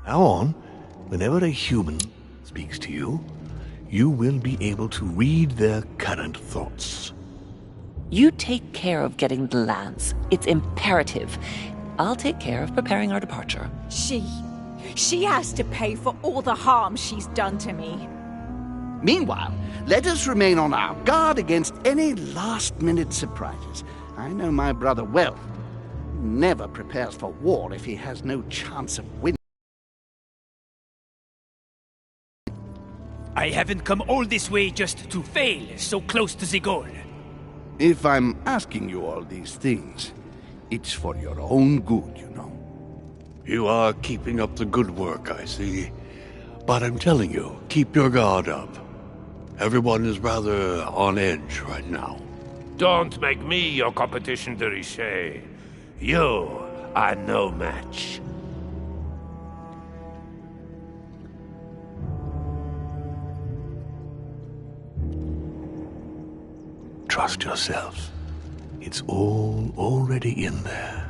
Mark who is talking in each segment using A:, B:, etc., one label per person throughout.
A: Now on, whenever a human speaks to you, you will be able to read their current thoughts.
B: You take care of getting the lands. It's imperative. I'll take care of preparing our departure.
C: She has to pay for all the harm she's done to me.
D: Meanwhile, let us remain on our guard against any last-minute surprises. I know my brother well. He never prepares for war if he has no chance of winning.
E: I haven't come all this way just to fail so close to the goal.
D: If I'm asking you all these things, it's for your own good, you know.
A: You are keeping up the good work, I see. But I'm telling you, keep your guard up. Everyone is rather on edge right now.
F: Don't make me your competition, de Richet. You are no match.
A: Trust yourselves. It's all already in there.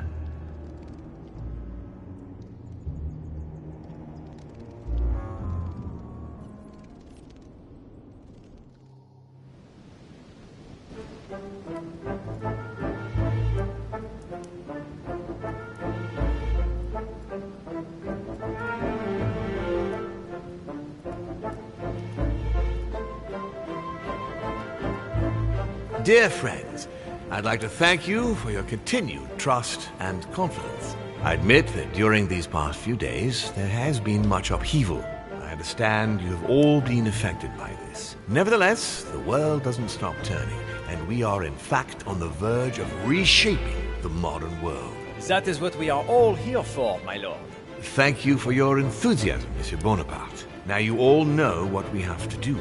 A: Dear friends, I'd like to thank you for your continued trust and confidence. I admit that during these past few days, there has been much upheaval. I understand you have all been affected by this. Nevertheless, the world doesn't stop turning, and we are in fact on the verge of reshaping the modern world.
G: That is what we are all here for, my lord.
A: Thank you for your enthusiasm, Monsieur Bonaparte. Now you all know what we have to do.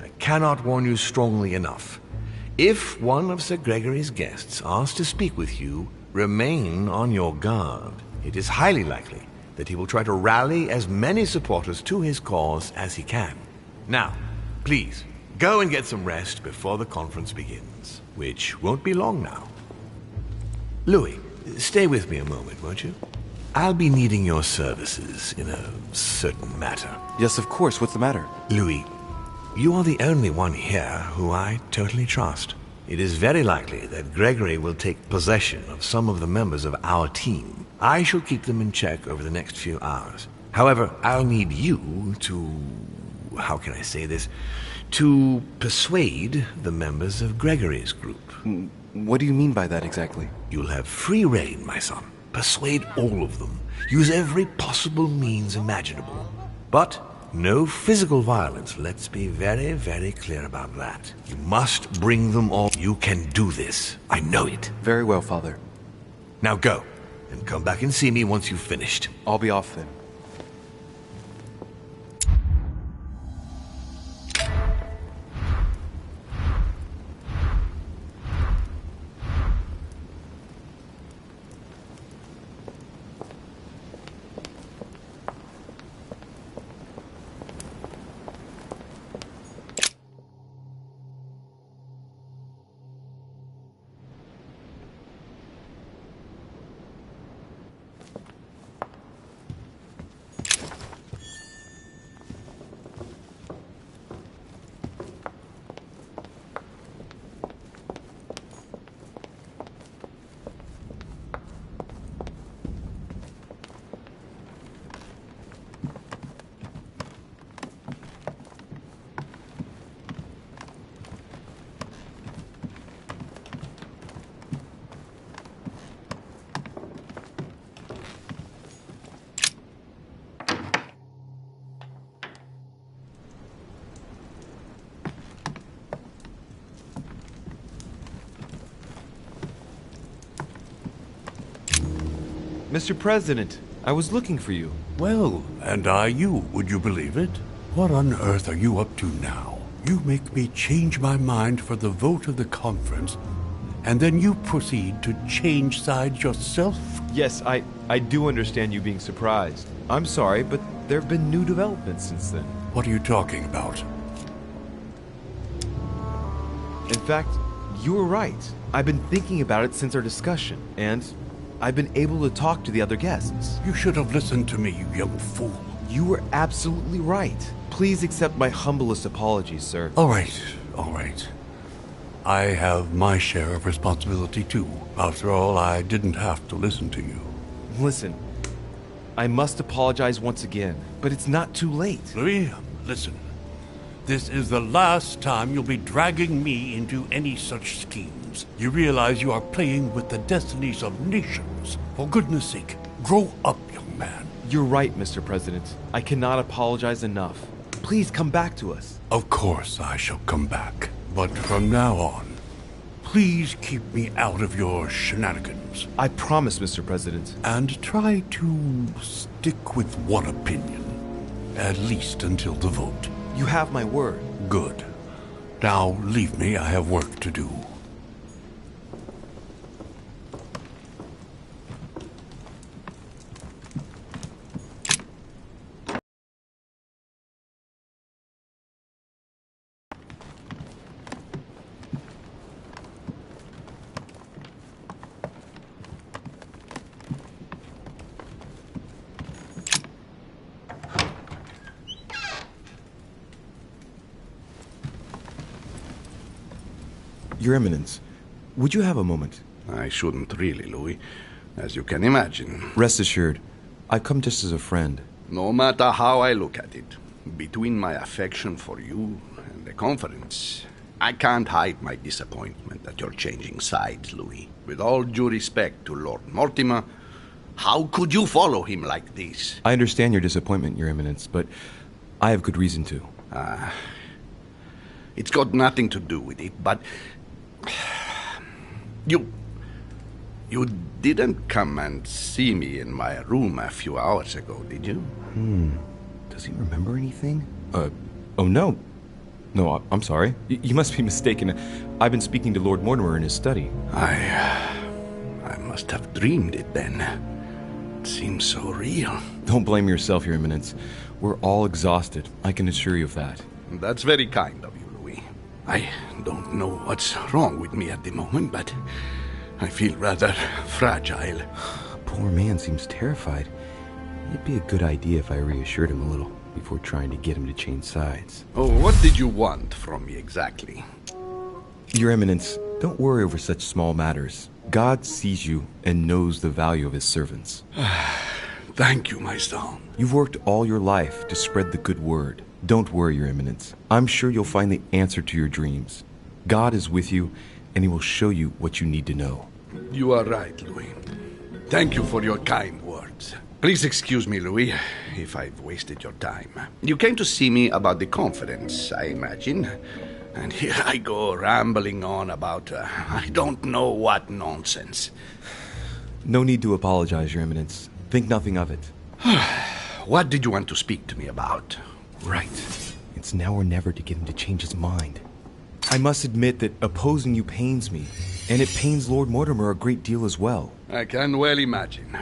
A: I cannot warn you strongly enough. If one of Sir Gregory's guests asks to speak with you, remain on your guard. It is highly likely that he will try to rally as many supporters to his cause as he can. Now, please, go and get some rest before the conference begins, which won't be long now. Louis, stay with me a moment, won't you? I'll be needing your services in a certain matter.
H: Yes, of course. What's the matter?
A: Louis, you are the only one here who I totally trust. It is very likely that Gregory will take possession of some of the members of our team. I shall keep them in check over the next few hours. However, I'll need you to... how can I say this? To persuade the members of Gregory's group.
H: What do you mean by that exactly?
A: You'll have free rein, my son. Persuade all of them. Use every possible means imaginable. But no physical violence, let's be very, very clear about that. You must bring them all. You can do this. I know it.
H: Very well, Father.
A: Now go, and come back and see me once you've finished.
H: I'll be off then. Mr. President, I was looking for you.
I: Well, and are you, would you believe it? What on earth are you up to now? You make me change my mind for the vote of the conference, and then you proceed to change sides yourself?
H: Yes, I do understand you being surprised. I'm sorry, but there have been new developments since then.
I: What are you talking about?
H: In fact, you were right. I've been thinking about it since our discussion, and I've been able to talk to the other guests.
I: You should have listened to me, you young fool.
H: You were absolutely right. Please accept my humblest apologies, sir.
I: All right, all right. I have my share of responsibility too. After all, I didn't have to listen to you.
H: Listen, I must apologize once again, but it's not too late.
I: Louis, listen. This is the last time you'll be dragging me into any such schemes. You realize you are playing with the destinies of nations. For goodness sake, grow up, young man.
H: You're right, Mr. President. I cannot apologize enough. Please come back to us.
I: Of course I shall come back. But from now on, please keep me out of your shenanigans.
H: I promise, Mr. President.
I: And try to stick with one opinion. At least until the vote.
H: You have my word.
I: Good. Now leave me, I have work to do.
H: Your Eminence, would you have a moment?
D: I shouldn't really, Louis, as you can imagine.
H: Rest assured, I've come just as a friend.
D: No matter how I look at it, between my affection for you and the conference, I can't hide my disappointment that you're changing sides, Louis. With all due respect to Lord Mortimer, how could you follow him like this?
H: I understand your disappointment, Your Eminence, but I have good reason to.
D: It's got nothing to do with it, but... You didn't come and see me in my room a few hours ago, did you?
H: Does he remember anything? Oh no. No, I'm sorry. You must be mistaken. I've been speaking to Lord Mortimer in his study.
D: I must have dreamed it then. It seems so real.
H: Don't blame yourself, Your Eminence. We're all exhausted. I can assure you of that.
D: That's very kind of you, Louis. I don't know what's wrong with me at the moment, but I feel rather fragile.
H: Poor man seems terrified. It'd be a good idea if I reassured him a little before trying to get him to change sides.
D: Oh, what did you want from me exactly?
H: Your Eminence, don't worry over such small matters. God sees you and knows the value of his servants.
D: Thank you, my son.
H: You've worked all your life to spread the good word. Don't worry, Your Eminence. I'm sure you'll find the answer to your dreams. God is with you, and he will show you what you need to know.
D: You are right, Louis. Thank you for your kind words. Please excuse me, Louis, if I've wasted your time. You came to see me about the conference, I imagine. And here I go rambling on about I don't know what nonsense.
H: No need to apologize, Your Eminence. Think nothing of it.
D: What did you want to speak to me about?
H: Right. It's now or never to get him to change his mind. I must admit that opposing you pains me, and it pains Lord Mortimer a great deal as well.
D: I can well imagine.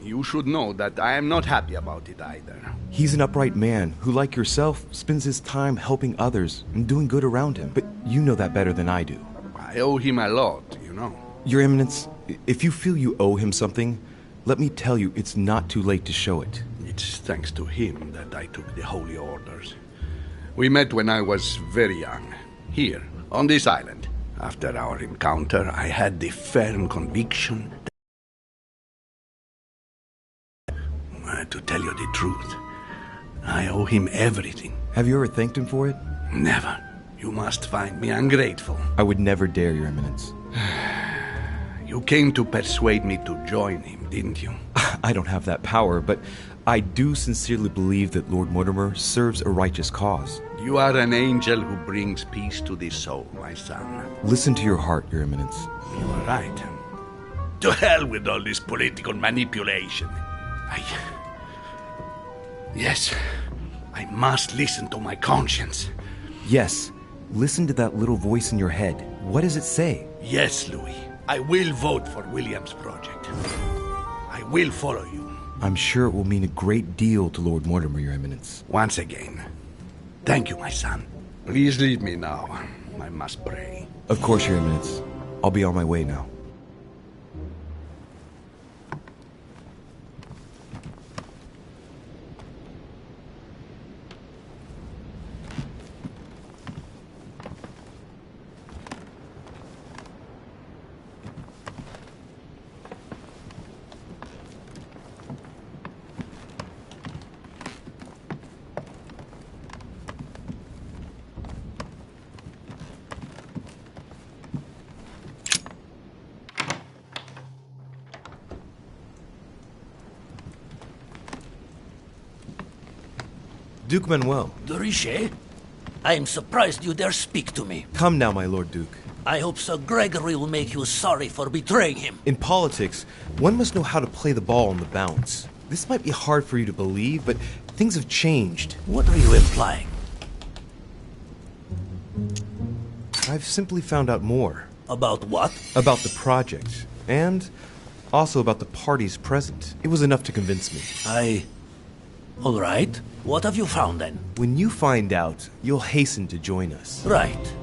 D: You should know that I am not happy about it either.
H: He's an upright man who, like yourself, spends his time helping others and doing good around him. But you know that better than I do.
D: I owe him a lot, you know.
H: Your Eminence, if you feel you owe him something, let me tell you it's not too late to show it.
D: It's thanks to him that I took the Holy Orders. We met when I was very young, here, on this island. After our encounter, I had the firm conviction that, to tell you the truth, I owe him everything.
H: Have you ever thanked him for it?
D: Never. You must find me ungrateful.
H: I would never dare, Your Eminence.
D: You came to persuade me to join him, didn't you?
H: I don't have that power, but I do sincerely believe that Lord Mortimer serves a righteous cause.
D: You are an angel who brings peace to the soul, my son.
H: Listen to your heart, Your Eminence.
D: You are right. To hell with all this political manipulation. Yes, I must listen to my conscience.
H: Yes, listen to that little voice in your head. What does it say?
D: Yes, Louis. I will vote for William's project. I will follow you.
H: I'm sure it will mean a great deal to Lord Mortimer, Your Eminence.
D: Once again, thank you, my son. Please leave me now. I must pray.
H: Of course, Your Eminence. I'll be on my way now. Duke Manuel.
J: De Richet? I am surprised you dare speak to me.
H: Come now, my Lord Duke.
J: I hope Sir Gregory will make you sorry for betraying him.
H: In politics, one must know how to play the ball on the bounce. This might be hard for you to believe, but things have changed.
J: What are you implying?
H: I've simply found out more.
J: About what?
H: About the project, and also about the parties present. It was enough to convince me.
J: All right. What have you found then?
H: When you find out, you'll hasten to join us.
J: Right.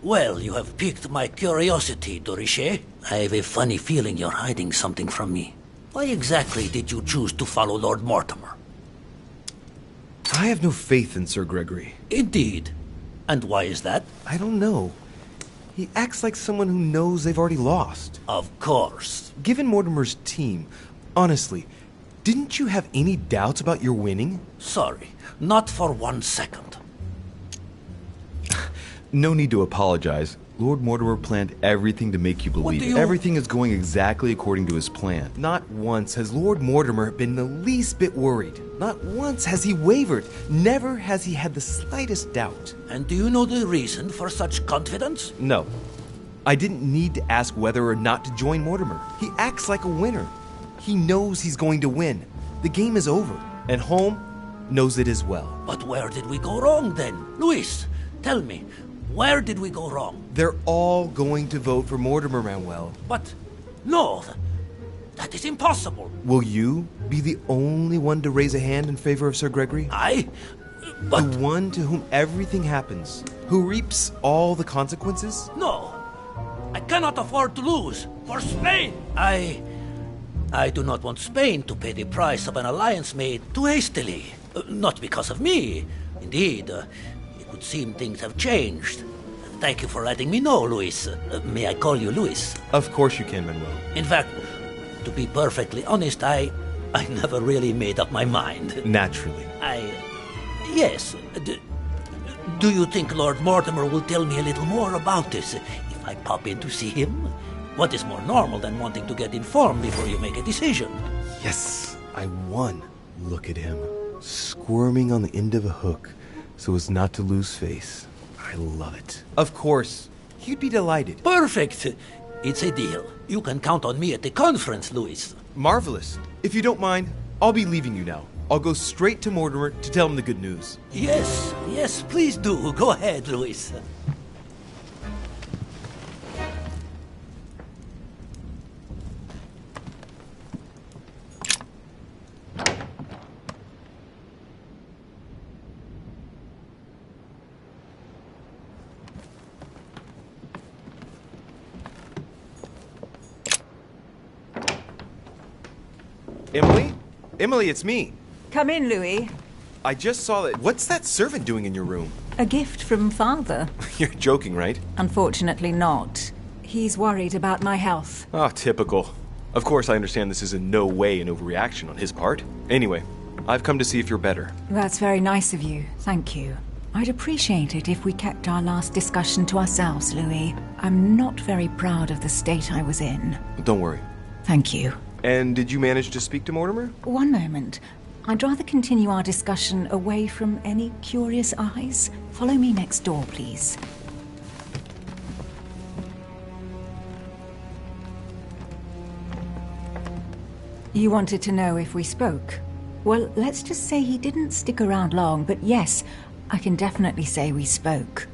J: Well, you have piqued my curiosity, de Richet. I have a funny feeling you're hiding something from me. Why exactly did you choose to follow Lord Mortimer?
H: I have no faith in Sir Gregory.
J: Indeed. And why is that?
H: I don't know. He acts like someone who knows they've already lost.
J: Of course.
H: Given Mortimer's team, honestly, didn't you have any doubts about your winning?
J: Sorry, not for 1 second.
H: No need to apologize. Lord Mortimer planned everything to make you believe it. Everything is going exactly according to his plan. Not once has Lord Mortimer been the least bit worried. Not once has he wavered. Never has he had the slightest doubt.
J: And do you know the reason for such confidence?
H: No. I didn't need to ask whether or not to join Mortimer. He acts like a winner. He knows he's going to win. The game is over, and Holm knows it as well.
J: But where did we go wrong then? Luis, tell me, where did we go wrong?
H: They're all going to vote for Mortimer, Manuel.
J: But, no, that is impossible.
H: Will you be the only one to raise a hand in favor of Sir Gregory?
J: But...
H: The one to whom everything happens, who reaps all the consequences?
J: No, I cannot afford to lose. For Spain! I do not want Spain to pay the price of an alliance made too hastily. Not because of me. Indeed, it would seem things have changed. Thank you for letting me know, Luis. May I call you Luis?
H: Of course you can, Manuel.
J: In fact, to be perfectly honest, I never really made up my mind.
H: Naturally.
J: Yes. Do you think Lord Mortimer will tell me a little more about this if I pop in to see him? What is more normal than wanting to get informed before you make a decision?
H: Yes, I won. Look at him, squirming on the end of a hook so as not to lose face. I love it. Of course, he'd be delighted.
J: Perfect. It's a deal. You can count on me at the conference, Luis.
H: Marvelous. If you don't mind, I'll be leaving you now. I'll go straight to Mortimer to tell him the good news.
J: Yes, please do. Go ahead, Luis.
H: Emily? Emily, it's me.
C: Come in, Louis.
H: I just saw that. What's that servant doing in your room?
C: A gift from Father.
H: You're joking, right?
C: Unfortunately not. He's worried about my health.
H: Oh, typical. Of course, I understand this is in no way an overreaction on his part. Anyway, I've come to see if you're better.
C: That's very nice of you. Thank you. I'd appreciate it if we kept our last discussion to ourselves, Louis. I'm not very proud of the state I was in.
H: Don't worry.
C: Thank you.
H: And did you manage to speak to Mortimer?
C: One moment. I'd rather continue our discussion away from any curious eyes. Follow me next door, please. You wanted to know if we spoke? Well, let's just say he didn't stick around long, but yes, I can definitely say we spoke.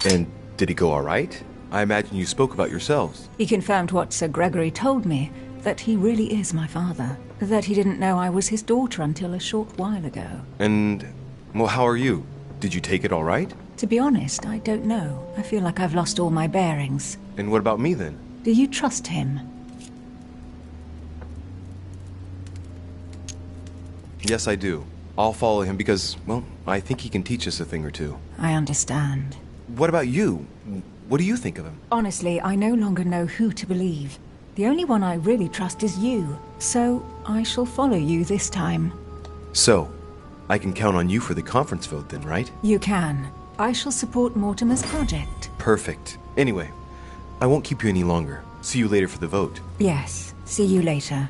H: And did he go all right? I imagine you spoke about yourselves.
C: He confirmed what Sir Gregory told me, that he really is my father. That he didn't know I was his daughter until a short while ago.
H: And, well, how are you? Did you take it all right?
C: To be honest, I don't know. I feel like I've lost all my bearings.
H: And what about me then?
C: Do you trust him?
H: Yes, I do. I'll follow him because, well, I think he can teach us a thing or two.
C: I understand.
H: What about you? What do you think of him?
C: Honestly, I no longer know who to believe. The only one I really trust is you, so I shall follow you this time.
H: So, I can count on you for the conference vote then, right?
C: You can. I shall support Mortimer's project.
H: Perfect. Anyway, I won't keep you any longer. See you later for the vote.
C: Yes, see you later.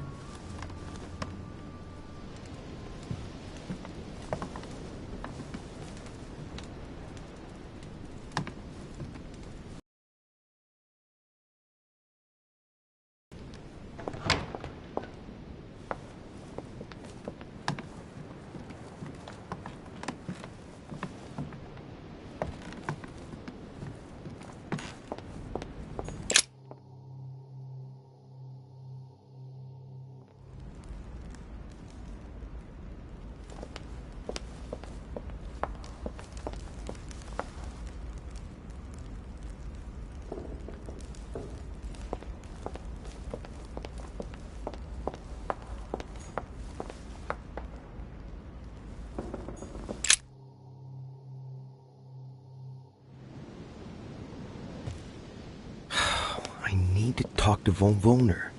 H: need to talk to von Wollner.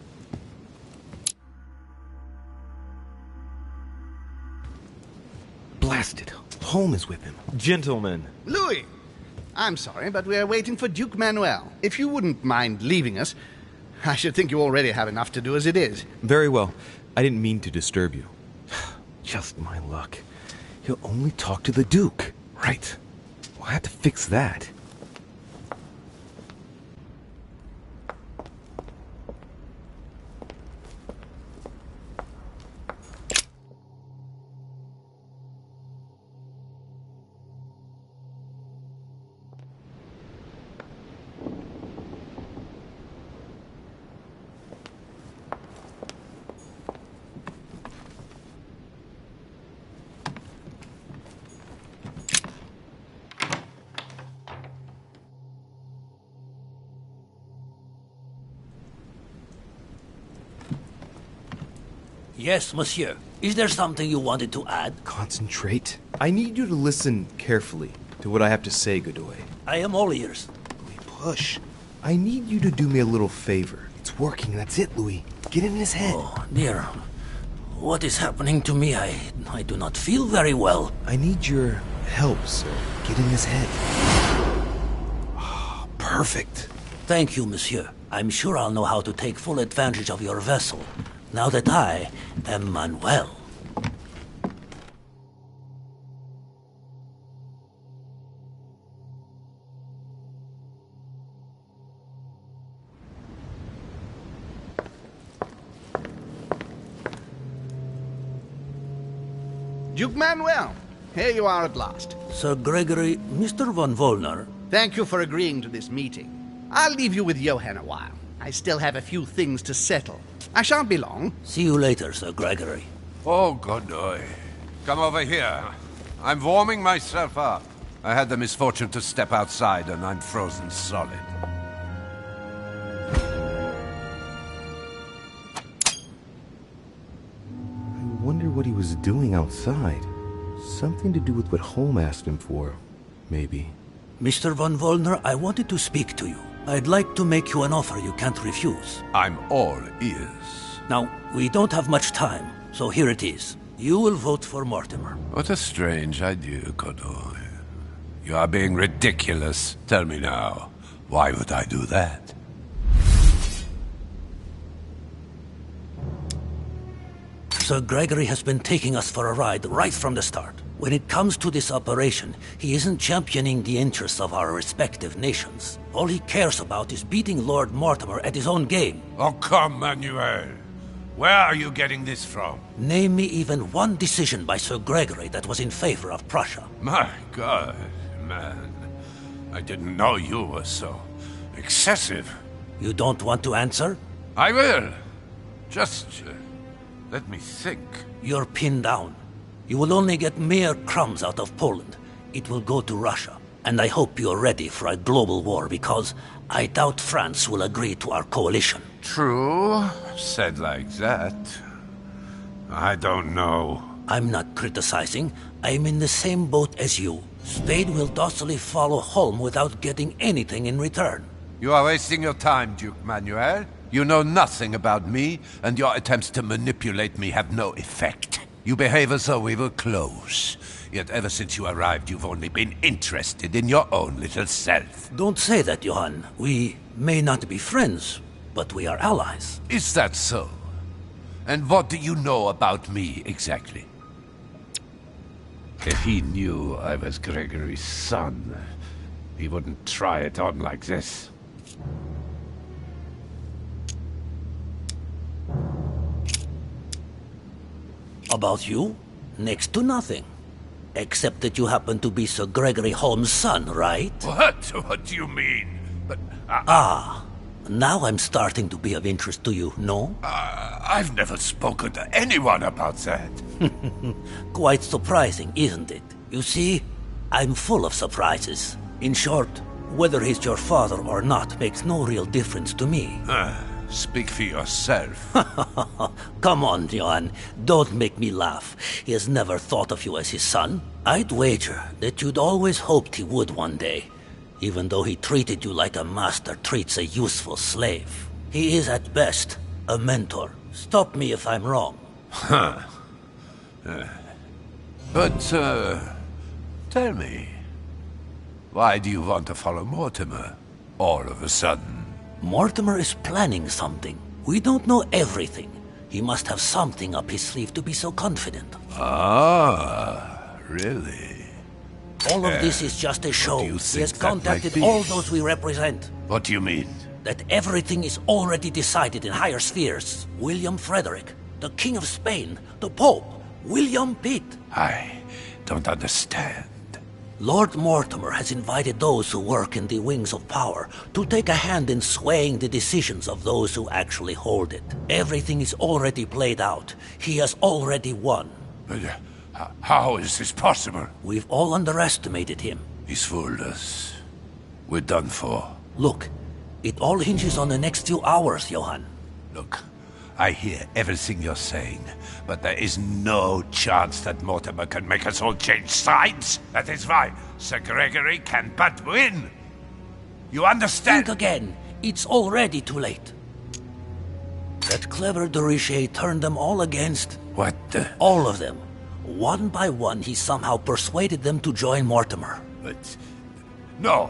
H: Blasted. Holm is with him.
K: Gentlemen.
D: Louis! I'm sorry, but we are waiting for Duke Manuel. If you wouldn't mind leaving us, I should think you already have enough to do as it is.
H: Very well. I didn't mean to disturb you. Just my luck. He'll only talk to the Duke. Right. We'll have to fix that.
J: Yes, monsieur. Is there something you wanted to add?
H: Concentrate. I need you to listen carefully to what I have to say, Godoy.
J: I am all ears.
H: Louis, push. I need you to do me a little favor. It's working, that's it, Louis. Get in his head.
J: Oh, dear. What is happening to me? I do not feel very well.
H: I need your help, sir. Get in his head. Oh, perfect.
J: Thank you, monsieur. I'm sure I'll know how to take full advantage of your vessel, now that I am Manuel.
D: Duke Manuel, here you are at last.
J: Sir Gregory, Mr. von Wollner.
D: Thank you for agreeing to this meeting. I'll leave you with Johann a while. I still have a few things to settle. I shan't be long.
J: See you later, Sir Gregory.
F: Oh, Godoy. Come over here. I'm warming myself up. I had the misfortune to step outside and I'm frozen solid.
H: I wonder what he was doing outside. Something to do with what Holm asked him for, maybe.
J: Mr. von Wollner, I wanted to speak to you. I'd like to make you an offer you can't refuse.
F: I'm all ears.
J: Now, we don't have much time, so here it is. You will vote for Mortimer.
F: What a strange idea, Godoy. You are being ridiculous. Tell me now, why would I do that?
J: Sir Gregory has been taking us for a ride right from the start. When it comes to this operation, he isn't championing the interests of our respective nations. All he cares about is beating Lord Mortimer at his own game.
F: Oh, come, Manuel. Where are you getting this from?
J: Name me even one decision by Sir Gregory that was in favor of Prussia.
F: My God, man. I didn't know you were so excessive.
J: You don't want to answer?
F: I will. Just let me think.
J: You're pinned down. You will only get mere crumbs out of Poland. It will go to Russia. And I hope you're ready for a global war, because I doubt France will agree to our coalition.
F: True. Said like that. I don't know.
J: I'm not criticizing. I'm in the same boat as you. Spain will docilely follow Holm without getting anything in return.
F: You are wasting your time, Duke Manuel. You know nothing about me, and your attempts to manipulate me have no effect. You behave as though we were close. Yet ever since you arrived, you've only been interested in your own little self.
J: Don't say that, Johann. We may not be friends, but we are allies.
F: Is that so? And what do you know about me, exactly? If he knew I was Gregory's son, he wouldn't try it on like this.
J: About you? Next to nothing. Except that you happen to be Sir Gregory Holm's son, right?
F: What? What do you mean? But,
J: now I'm starting to be of interest to you, no?
F: I've never spoken to anyone about that.
J: Quite surprising, isn't it? You see, I'm full of surprises. In short, whether he's your father or not makes no real difference to me.
F: Speak for yourself.
J: Come on, Johann. Don't make me laugh. He has never thought of you as his son. I'd wager that you'd always hoped he would one day, even though he treated you like a master treats a useful slave. He is at best a mentor. Stop me if I'm wrong.
F: Huh. But, tell me, why do you want to follow Mortimer all of a sudden?
J: Mortimer is planning something. We don't know everything. He must have something up his sleeve to be so confident.
F: Ah, really?
J: All of this is just a show.
F: do you
J: He has
F: think that might
J: contacted
F: be?
J: all those we represent.
F: What do you mean?
J: That everything is already decided in higher spheres. William Frederick, the King of Spain, the Pope, William Pitt.
F: I don't understand.
J: Lord Mortimer has invited those who work in the wings of power to take a hand in swaying the decisions of those who actually hold it. Everything is already played out. He has already won.
F: But how is this possible?
J: We've all underestimated him.
F: He's fooled us. We're done for.
J: Look, it all hinges on the next few hours, Johann.
F: Look, I hear everything you're saying, but there is no chance that Mortimer can make us all change sides. That is why Sir Gregory can but win. You understand?
J: Think again. It's already too late. That clever de Richet turned them all against...
F: What the...
J: All of them. One by one, he somehow persuaded them to join Mortimer.
F: But... No,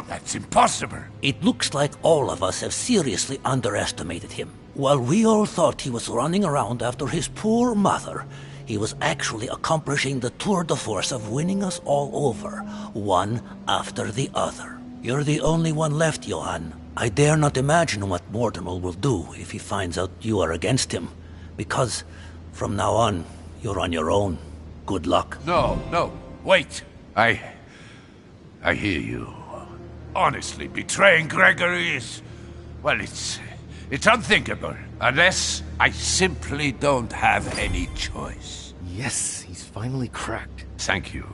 F: that's impossible.
J: It looks like all of us have seriously underestimated him. While we all thought he was running around after his poor mother, he was actually accomplishing the tour de force of winning us all over, one after the other. You're the only one left, Johann. I dare not imagine what Mortimer will do if he finds out you are against him, because from now on, you're on your own. Good luck.
F: No, wait. I hear you. Honestly, betraying Gregory is... Well, it's unthinkable. Unless I simply don't have any choice.
H: Yes, he's finally cracked.
F: Thank you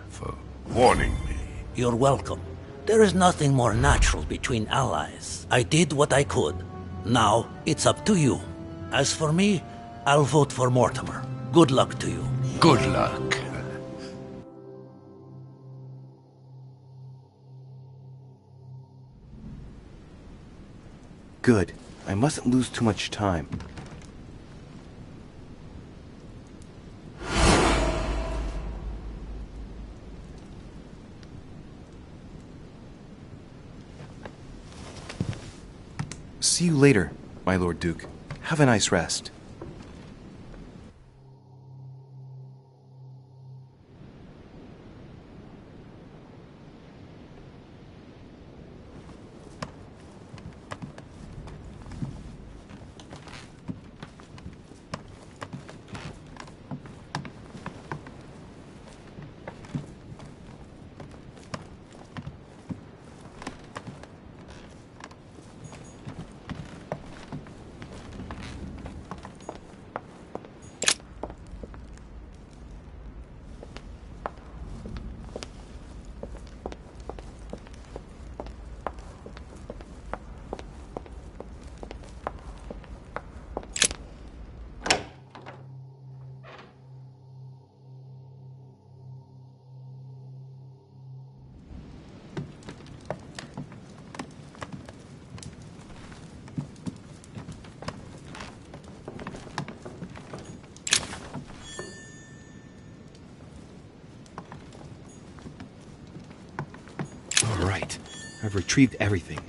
F: for warning me.
J: You're welcome. There is nothing more natural between allies. I did what I could. Now, it's up to you. As for me, I'll vote for Mortimer. Good luck to you.
F: Good luck.
H: Good. I mustn't lose too much time. See you later, my Lord Duke. Have a nice rest. All right. I've retrieved everything.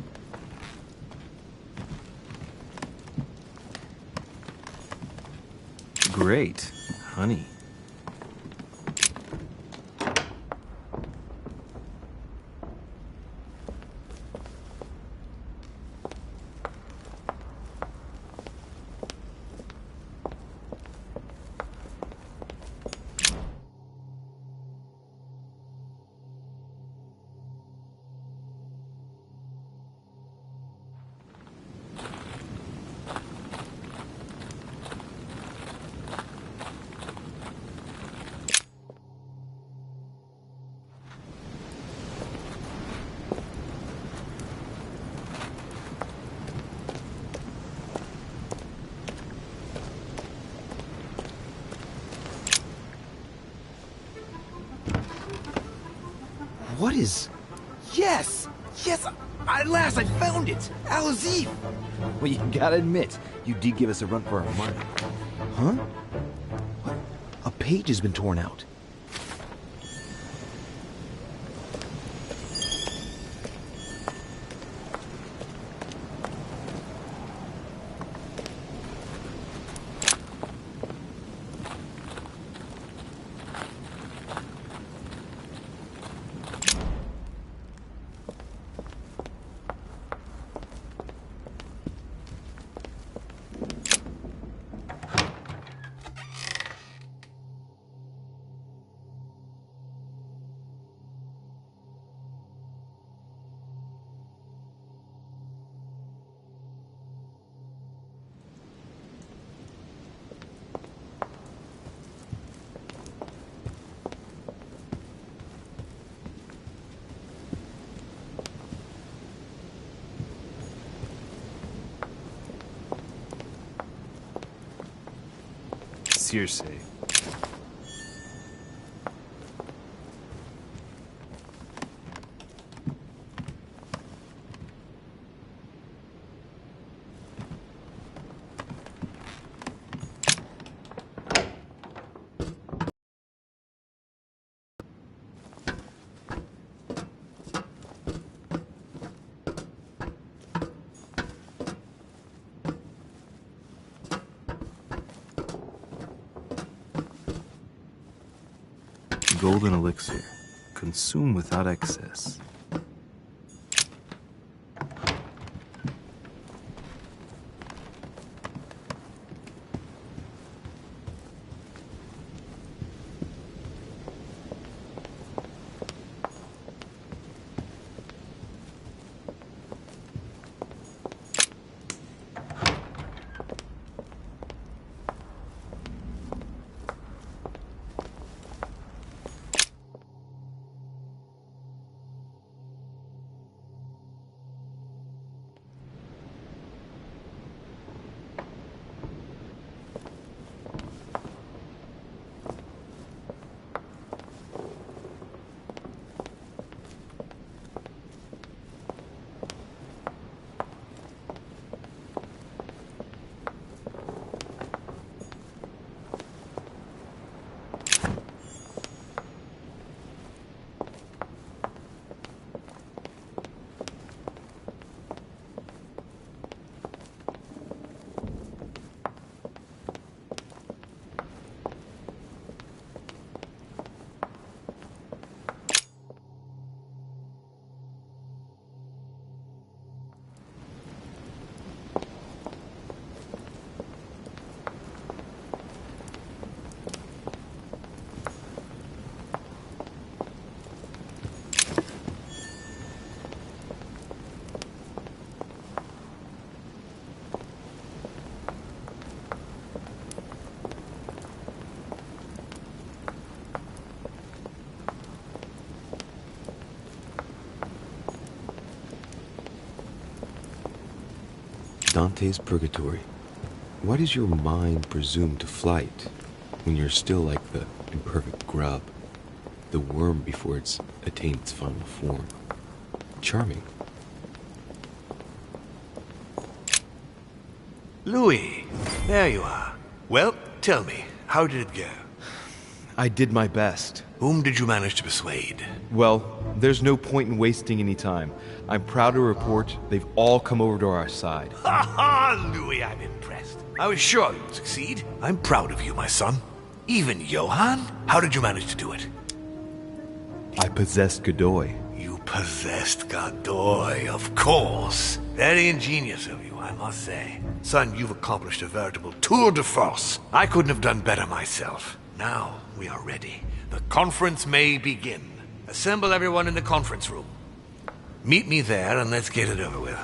H: Great. Honey. What is...
K: Yes! Yes! At last, I found it! Al-Azif!
L: Well, you gotta admit, you did give us a run for our money. Huh? What? A page has been torn out.
H: Circe. Golden elixir. Consume without excess. Dante's Purgatory. Why does your mind presume to flight when you're still like the imperfect grub, the worm before it's attained its final form? Charming.
A: Louis, there you are. Well, tell me, how did it go?
H: I did my best.
A: Whom did you manage to persuade?
H: Well, there's no point in wasting any time. I'm proud to report they've all come over to our side.
A: Ha ha, Louis, I'm impressed. I was sure you'd succeed. I'm proud of you, my son. Even Johann? How did you manage to do it?
H: I possessed Godoy.
A: You possessed Godoy, of course. Very ingenious of you, I must say. Son, you've accomplished a veritable tour de force. I couldn't have done better myself. Now we are ready. The conference may begin. Assemble everyone in the conference room. Meet me there and let's get it over with.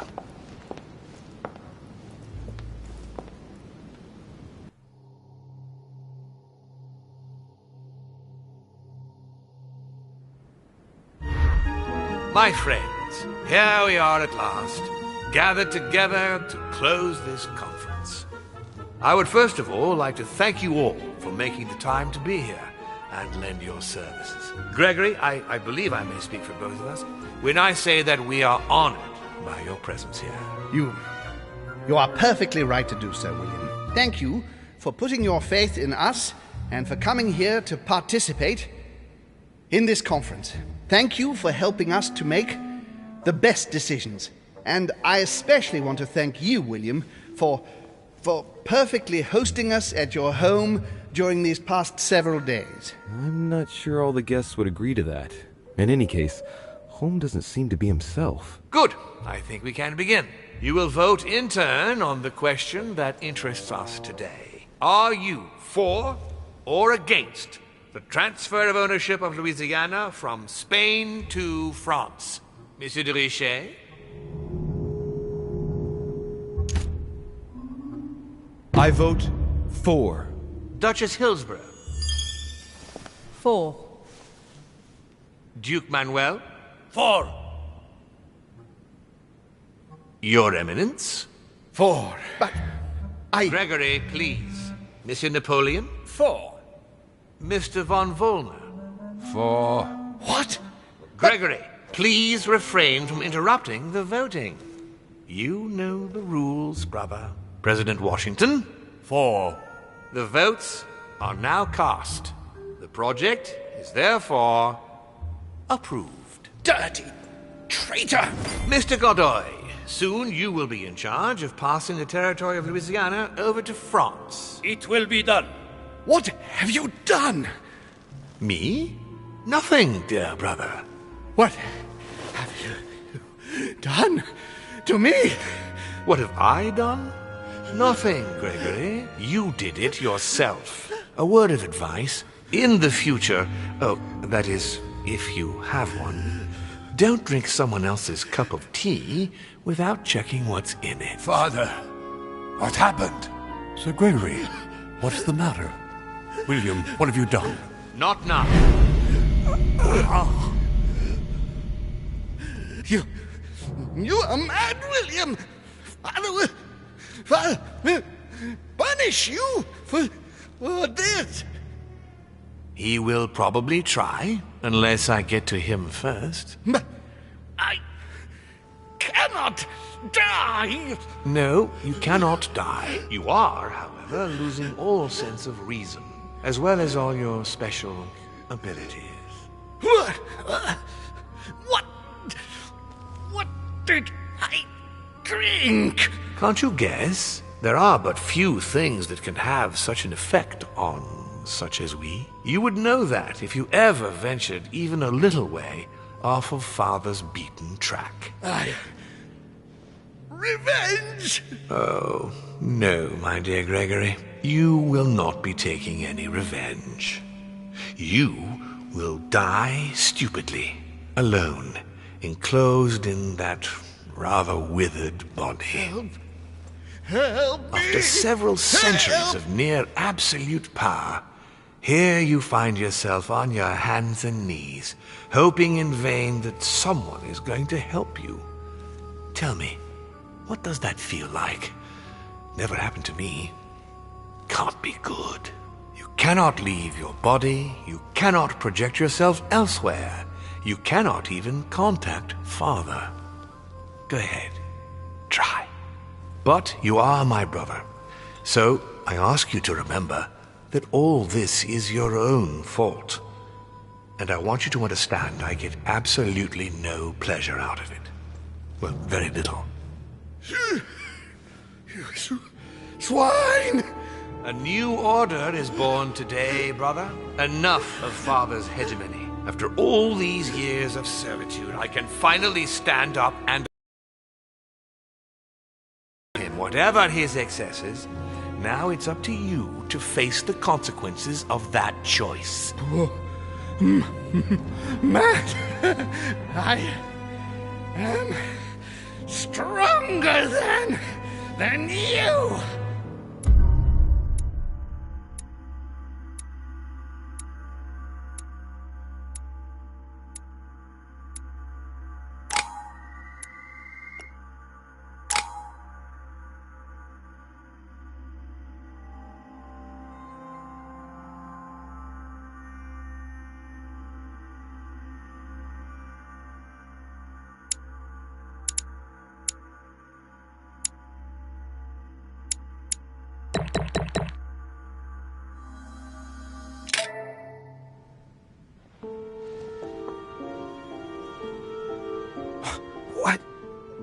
A: My friends, here we are at last, gathered together to close this conference. I would first of all like to thank you all for making the time to be here and lend your services. Gregory, I believe I may speak for both of us when I say that we are honored by your presence here.
D: You are perfectly right to do so, William. Thank you for putting your faith in us and for coming here to participate in this conference. Thank you for helping us to make the best decisions. And I especially want to thank you, William, for perfectly hosting us at your home during these past several days.
H: I'm not sure all the guests would agree to that. In any case, Holm doesn't seem to be himself.
A: Good. I think we can begin. You will vote in turn on the question that interests us today. Are you for or against the transfer of ownership of Louisiana from Spain to France? Monsieur de Richet?
H: I vote for.
A: Duchess Hillsborough?
M: For.
A: Duke Manuel?
J: For.
A: Your Eminence?
D: For. But
A: Gregory, please. Monsieur Napoleon?
E: For.
A: Mr. von Volner?
F: For.
D: What?
A: Gregory, please refrain from interrupting the voting. You know the rules, brother. President Washington?
I: For.
A: The votes are now cast. The project is therefore approved.
J: Dirty traitor!
A: Mr. Godoy, soon you will be in charge of passing the territory of Louisiana over to France.
E: It will be done.
D: What have you done?
A: Me? Nothing, dear brother.
D: What have you done to me?
A: What have I done? Nothing, Gregory. You did it yourself. A word of advice. In the future, that is, if you have one, don't drink someone else's cup of tea without checking what's in it.
F: Father, what happened?
I: Sir Gregory, what's the matter? William, what have you done?
A: Not now.
D: You are mad, William. Father will punish you for this.
A: He will probably try, unless I get to him first.
D: But I cannot die.
A: No, you cannot die. You are, however, losing all sense of reason, as well as all your special abilities.
D: What did I drink?
A: Can't you guess? There are but few things that can have such an effect on such as we. You would know that if you ever ventured even a little way off of Father's beaten track.
D: Revenge!
A: Oh, no, my dear Gregory. You will not be taking any revenge. You will die stupidly, alone, enclosed in that rather withered body.
D: Help me!
A: After several centuries of near absolute power, here you find yourself on your hands and knees, hoping in vain that someone is going to help you. Tell me, what does that feel like? Never happened to me. Can't be good. You cannot leave your body, you cannot project yourself elsewhere, you cannot even contact Father. Go ahead, try. But you are my brother, so I ask you to remember that all this is your own fault. And I want you to understand I get absolutely no pleasure out of it. Well, very little.
D: You swine!
A: A new order is born today, brother. Enough of Father's hegemony. After all these years of servitude, I can finally stand up and him, whatever his excesses. Now it's up to you to face the consequences of that choice.
D: Matt, I am stronger than you.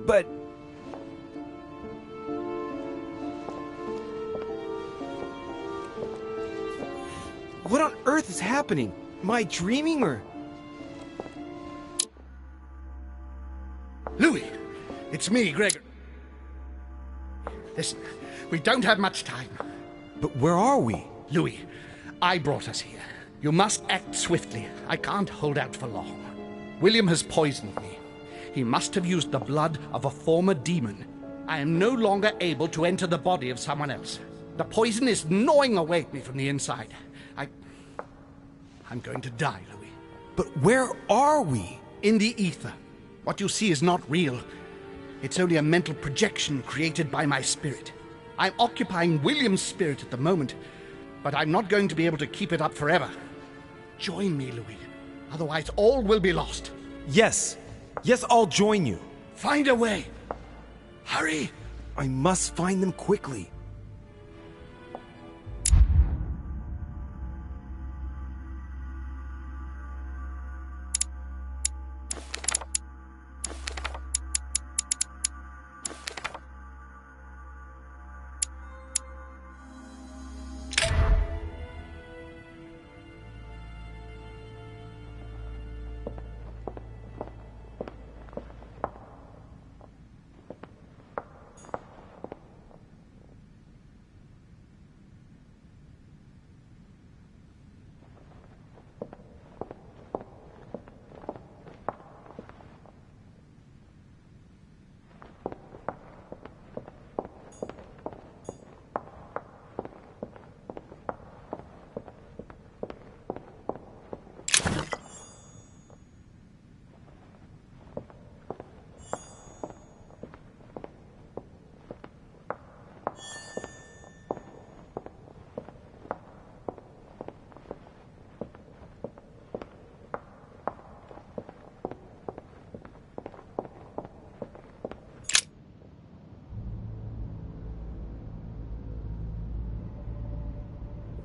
L: But... What on earth is happening? Am I dreaming or...
D: Louis, it's me, Gregor. Listen, we don't have much time.
L: But where are we?
D: Louis, I brought us here. You must act swiftly. I can't hold out for long. William has poisoned me. He must have used the blood of a former demon. I am no longer able to enter the body of someone else. The poison is gnawing away at me from the inside. I'm going to die, Louis.
L: But where are we?
D: In the ether. What you see is not real. It's only a mental projection created by my spirit. I'm occupying William's spirit at the moment, but I'm not going to be able to keep it up forever. Join me, Louis. Otherwise, all will be lost.
L: Yes. Yes, I'll join you.
D: Find a way. Hurry.
L: I must find them quickly.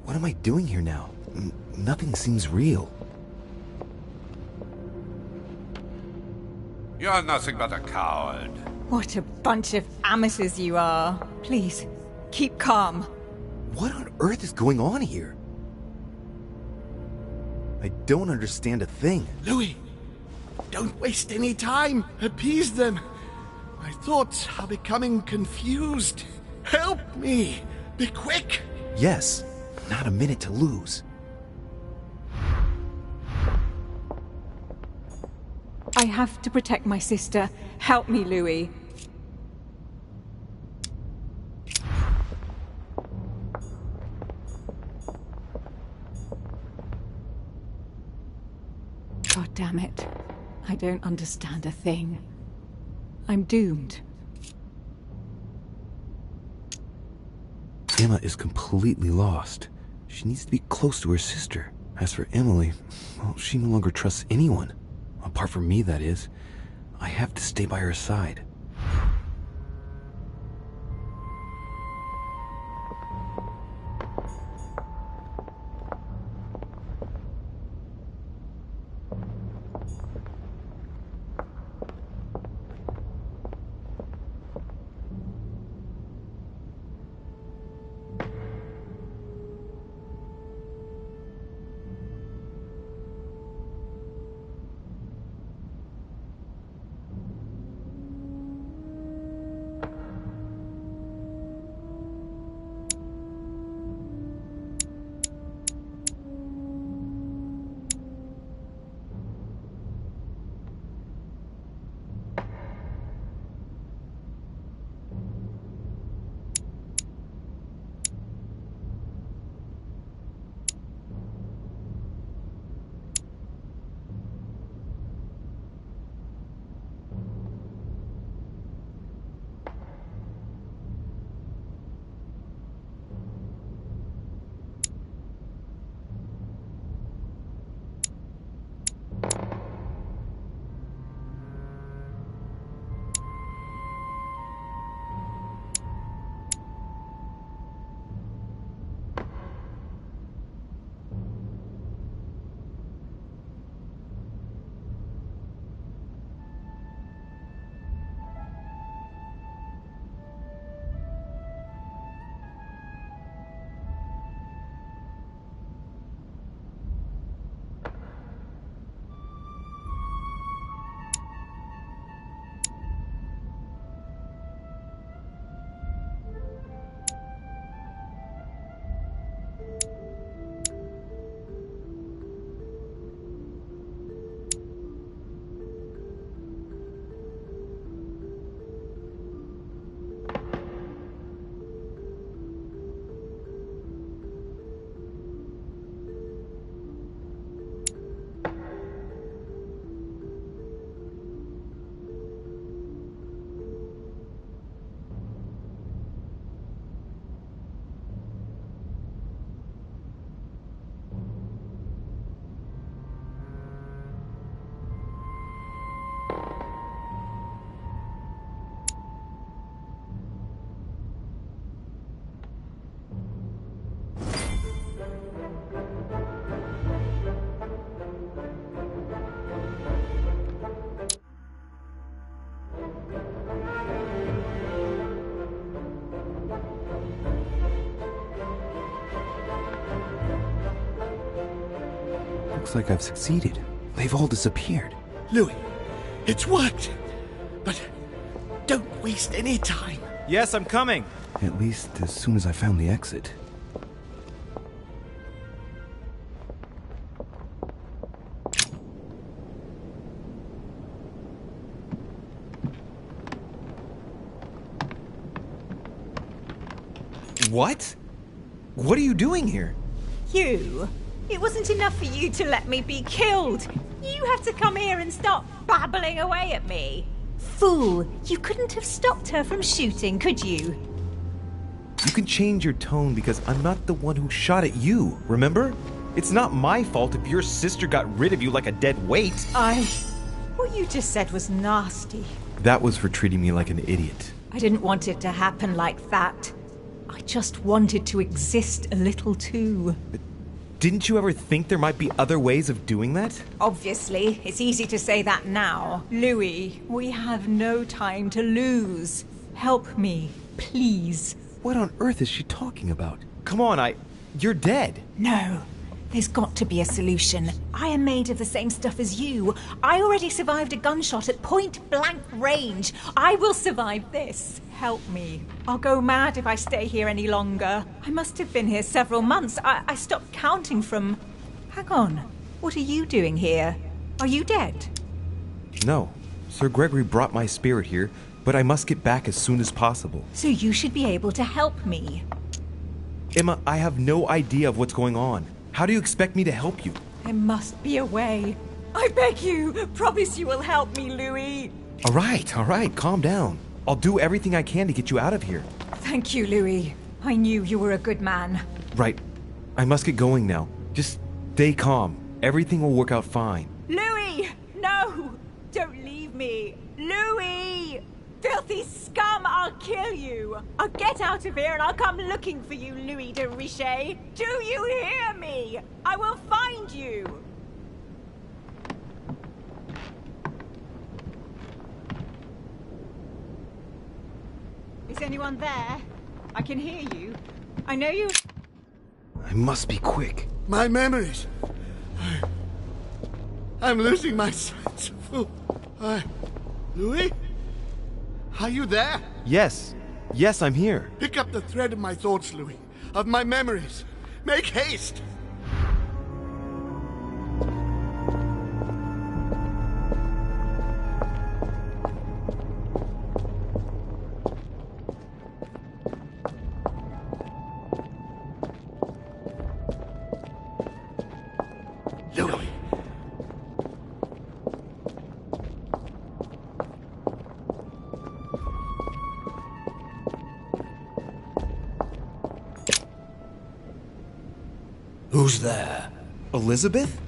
L: What am I doing here now? Nothing seems real.
F: You're nothing but a coward.
C: What a bunch of amateurs you are. Please, keep calm.
L: What on earth is going on here? I don't understand a thing.
D: Louis, don't waste any time. Appease them. My thoughts are becoming confused. Help me. Be quick.
L: Yes. Not a minute to lose.
C: I have to protect my sister. Help me, Louis. God damn it. I don't understand a thing. I'm doomed.
H: Emma is completely lost. She needs to be close to her sister. As for Emily, well, she no longer trusts anyone. Apart from me, that is. I have to stay by her side.
L: Looks like I've succeeded. They've all disappeared.
D: Louis, it's worked. But don't waste any time.
L: Yes, I'm coming. At least as soon as I found the exit.
M: What? What are you doing here?
N: You? It wasn't enough for you to let me be killed. You had to come here and start babbling away at me. Fool, you couldn't have stopped her from shooting, could you?
M: You can change your tone because I'm not the one who shot at you, remember? It's not my fault if your sister got rid of you like a dead weight.
N: What you just said was nasty.
M: That was for treating me like an idiot.
N: I didn't want it to happen like that. I just wanted to exist a little too.
M: Didn't you ever think there might be other ways of doing that?
N: Obviously, it's easy to say that now. Louis, we have no time to lose. Help me, please.
M: What on earth is she talking about? Come on, you're dead.
N: No. There's got to be a solution. I am made of the same stuff as you. I already survived a gunshot at point-blank range. I will survive this. Help me. I'll go mad if I stay here any longer. I must have been here several months. I stopped counting from... Hang on. What are you doing here? Are you dead?
M: No. Sir Gregory brought my spirit here, but I must get back as soon as possible.
N: So you should be able to help me.
M: Emma, I have no idea of what's going on. How do you expect me to help you?
N: There must be a way. I beg you, promise you will help me, Louis.
M: All right, calm down. I'll do everything I can to get you out of here.
N: Thank you, Louis. I knew you were a good man.
M: Right. I must get going now. Just stay calm. Everything will work out fine.
N: Louis! No! Don't leave me! Louis! Filthy scum, I'll kill you! I'll get out of here and I'll come looking for you, Louis de Richet! Do you hear me? I will find you! Is anyone there? I can hear you. I know you...
L: I must be quick.
D: My memories. I'm losing my sense. Louis? Are you there?
M: Yes, I'm here.
D: Pick up the thread of my thoughts, Louis. Of my memories. Make haste! Louis!
J: Who's there?
M: Elizabeth?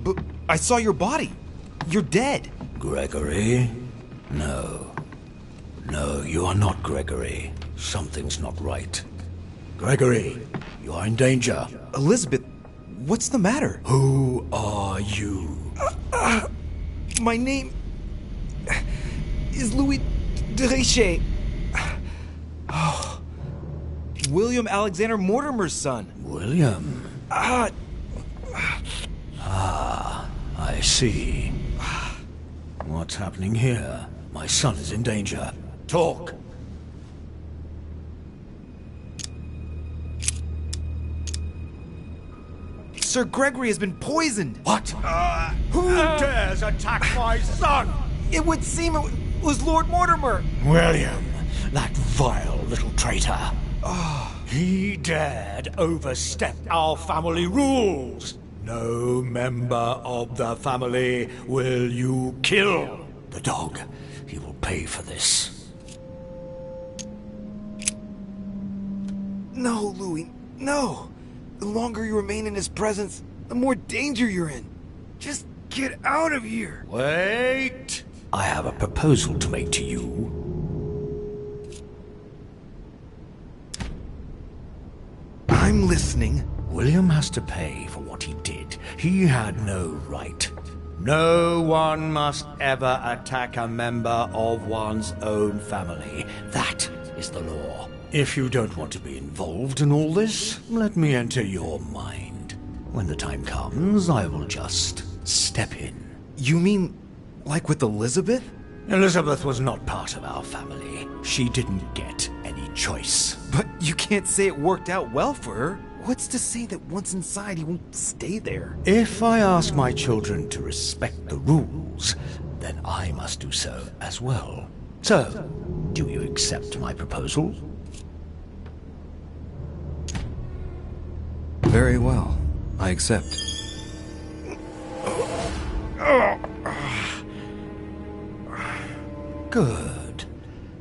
M: But I saw your body. You're dead.
J: Gregory? No. No, you are not Gregory. Something's not right. Gregory, you are in danger.
M: Elizabeth, what's the matter?
J: Who are you?
M: My name is Louis de Richet. Oh, William Alexander Mortimer's son.
J: William? I see. What's happening here? My son is in danger. Talk!
M: Sir Gregory has been poisoned.
J: What? Who dares attack my son?
M: It would seem it was Lord Mortimer.
J: William, that vile little traitor. He dared overstep our family rules. No member of the family will you kill. The dog, he will pay for this.
M: No, Louis, no. The longer you remain in his presence, the more danger you're in. Just get out of here.
J: Wait! I have a proposal to make to you.
M: I'm listening.
J: William has to pay for what he did. He had no right. No one must ever attack a member of one's own family. That is the law. If you don't want to be involved in all this, let me enter your mind. When the time comes, I will just step in.
M: You mean like with Elizabeth?
J: Elizabeth was not part of our family. She didn't get any choice.
M: But you can't say it worked out well for her. What's to say that once inside he won't stay there?
J: If I ask my children to respect the rules, then I must do so as well. So, do you accept my proposal?
H: Very well. I accept.
J: Good.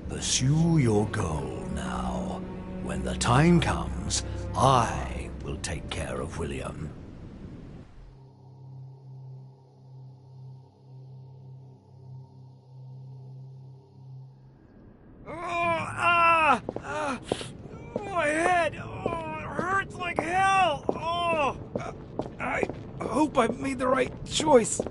J: Pursue your goal now. When the time comes, I will take care of William.
K: My head! Oh, it hurts like hell! Oh! I hope I made the right choice.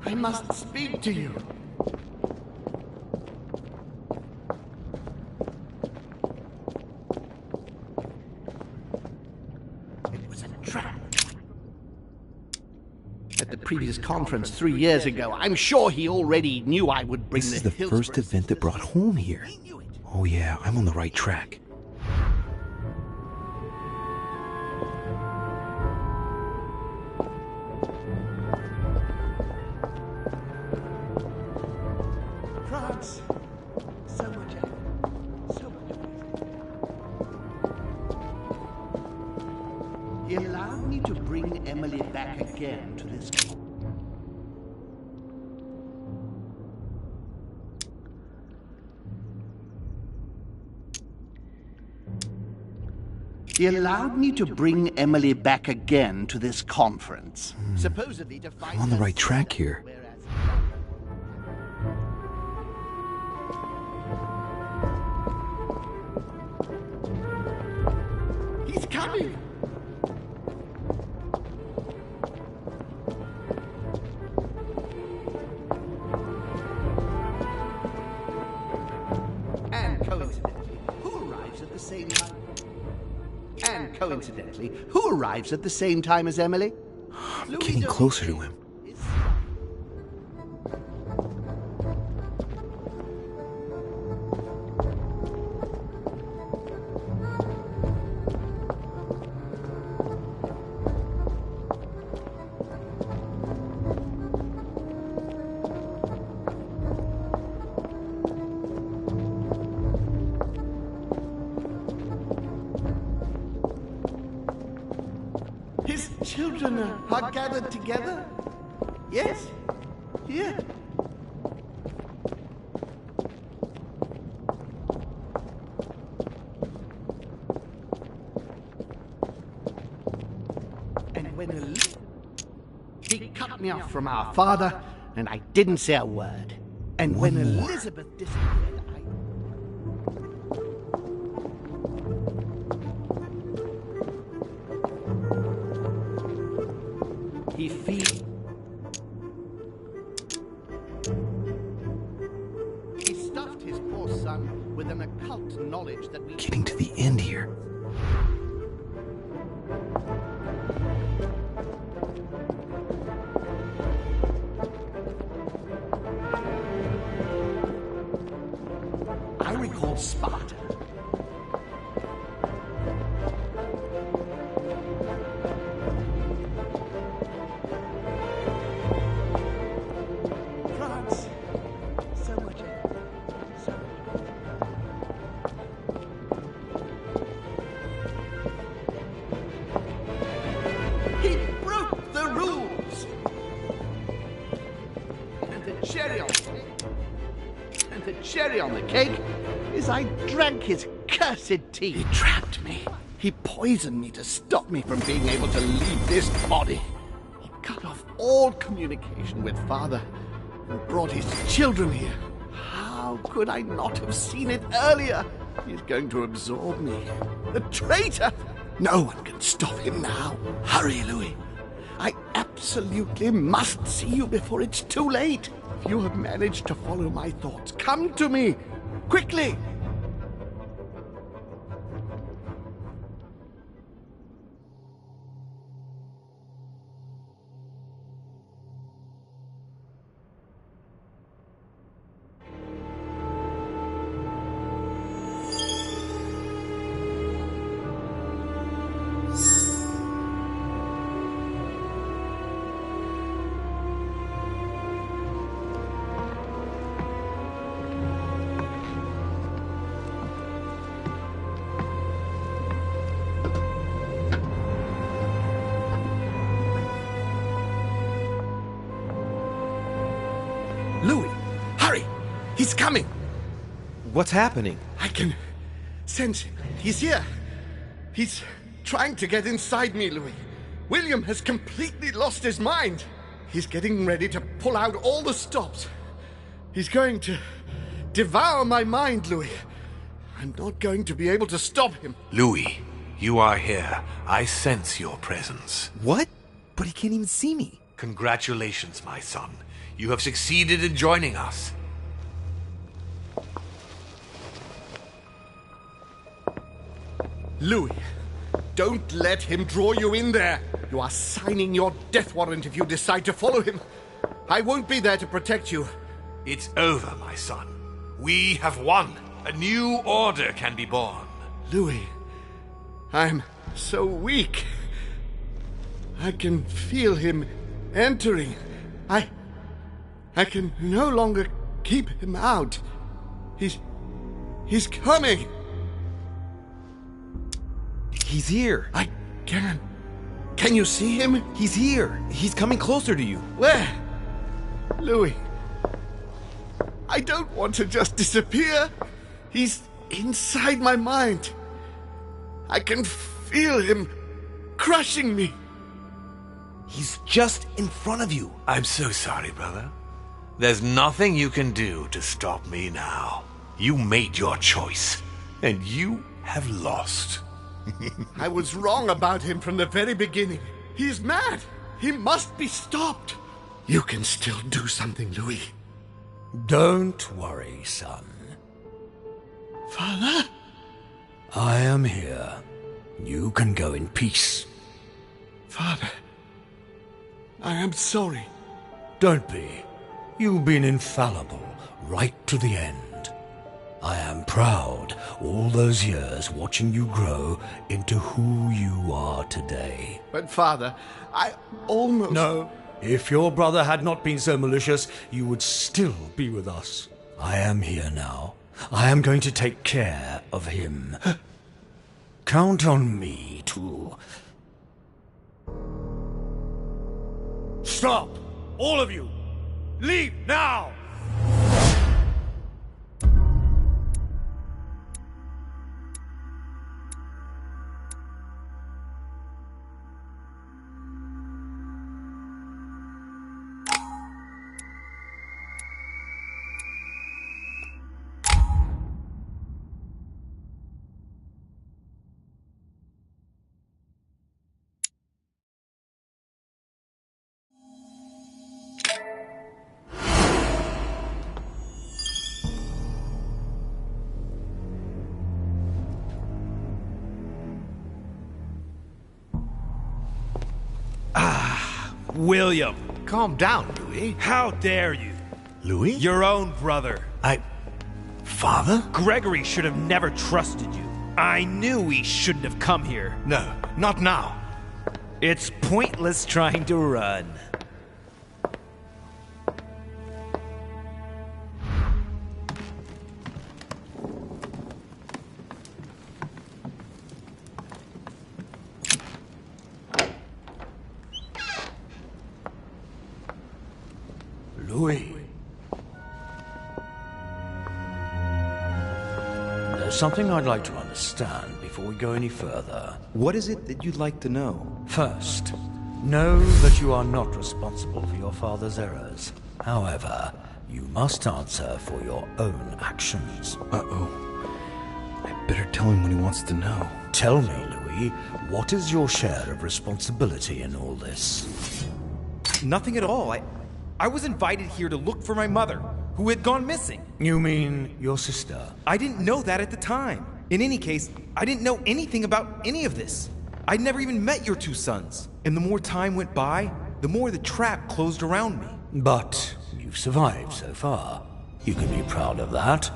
D: I must speak to you. It was a trap. At the previous conference 3 years ago, I'm sure he already knew I would bring
L: This is the first event that brought home here. Oh yeah, I'm on the right track.
D: France. So much effort. So much effort. He allowed me to bring Emily back again to this. He allowed me to bring Emily back again to this conference. Supposedly to find
L: I'm on the
D: her
L: right track here.
D: He's coming! And coincidentally, who arrives at the same time? And coincidentally, who arrives at the same time as Emily?
L: I'm getting closer to him.
D: His children are gathered together? Yes? Here. And when he cut me off from our father, and I didn't say a word. And when Elizabeth disappeared, he stuffed his poor son with an occult knowledge that we...
L: Getting to the end here.
D: I recall Sparta. France. So much effort. So much. He broke the rules. cherry on the cake is I drank his cursed tea. He trapped me. He poisoned me to stop me from being able to leave this body. He cut off all communication with Father and brought his children here. How could I not have seen it earlier? He's going to absorb me. The traitor! No one can stop him now. Hurry, Louis. I absolutely must see you before it's too late. If you have managed to follow my thoughts, come to me. Quickly! Louis, hurry! He's coming!
M: What's happening?
D: I can sense him. He's here. He's trying to get inside me, Louis. William has completely lost his mind. He's getting ready to pull out all the stops. He's going to devour my mind, Louis. I'm not going to be able to stop him.
A: Louis, you are here. I sense your presence.
M: What? But he can't even see me.
A: Congratulations, my son. You have succeeded in joining us.
D: Louis, don't let him draw you in there. You are signing your death warrant if you decide to follow him. I won't be there to protect you.
A: It's over, my son. We have won. A new order can be born.
D: Louis, I'm so weak. I can feel him entering. I can no longer keep him out. He's coming.
M: He's here.
D: I can. Can you see him?
M: He's here. He's coming closer to you.
D: Where? Louis. I don't want to just disappear. He's inside my mind. I can feel him crushing me.
M: He's just in front of you.
A: I'm so sorry, brother. There's nothing you can do to stop me now. You made your choice, and you have lost.
D: I was wrong about him from the very beginning. He's mad. He must be stopped. You can still do something, Louis.
J: Don't worry, son.
D: Father?
J: I am here. You can go in peace.
D: Father, I am sorry.
J: Don't be. You've been infallible right to the end. I am proud all those years watching you grow into who you are today.
D: But Father, I almost...
J: No, if your brother had not been so malicious, you would still be with us. I am here now. I am going to take care of him. Count on me to...
K: Stop! All of you! Leave now!
M: William.
A: Calm down, Louis.
M: How dare you?
A: Louis?
M: Your own brother.
A: Father?
M: Gregory should have never trusted you. I knew he shouldn't have come here.
A: No, not now.
M: It's pointless trying to run.
J: Louis.
O: There's something I'd like to understand before we go any further.
M: What is it that you'd like to know?
O: First, know that you are not responsible for your father's errors. However, you must answer for your own actions.
L: Uh-oh. I better tell him what he wants to know.
O: Tell me, Louis, what is your share of responsibility in all this?
M: Nothing at all. I was invited here to look for my mother, who had gone missing.
O: You mean your sister?
M: I didn't know that at the time. In any case, I didn't know anything about any of this. I'd never even met your two sons. And the more time went by, the more the trap closed around me.
O: But you've survived so far. You can be proud of that.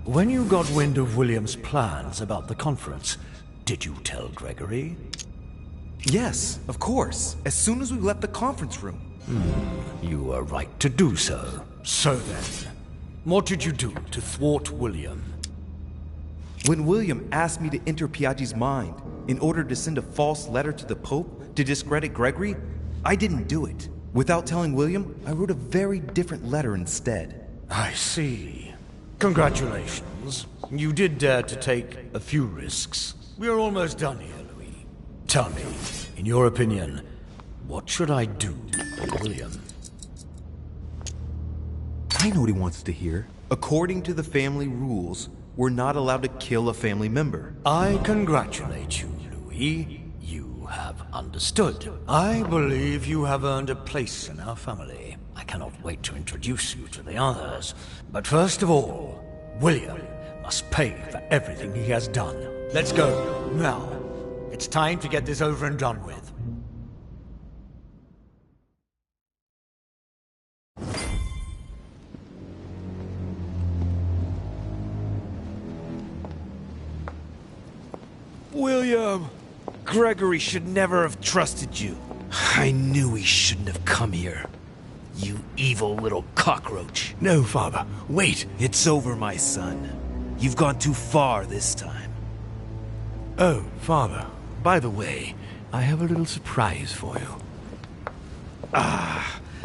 O: When you got wind of William's plans about the conference, did you tell Gregory?
M: Yes, of course. As soon as we left the conference room.
O: You were right to do so. So then, what did you do to thwart William?
M: When William asked me to enter Piaggi's mind in order to send a false letter to the Pope to discredit Gregory, I didn't do it. Without telling William, I wrote a very different letter instead.
O: I see. Congratulations. You did dare to take a few risks. We are almost done here, Louis. Tell me, in your opinion, what should I do with William?
L: I know what he wants to hear.
M: According to the family rules, we're not allowed to kill a family member.
O: I congratulate you, Louis. You have understood. I believe you have earned a place in our family. I cannot wait to introduce you to the others. But first of all, William must pay for everything he has done. Let's go, now. It's time to get this over and done with.
L: William! Gregory should never have trusted you. I knew he shouldn't have come here. You evil little cockroach.
A: No, Father. Wait.
L: It's over, my son. You've gone too far this time.
A: Oh, Father. By the way, I have a little surprise for you.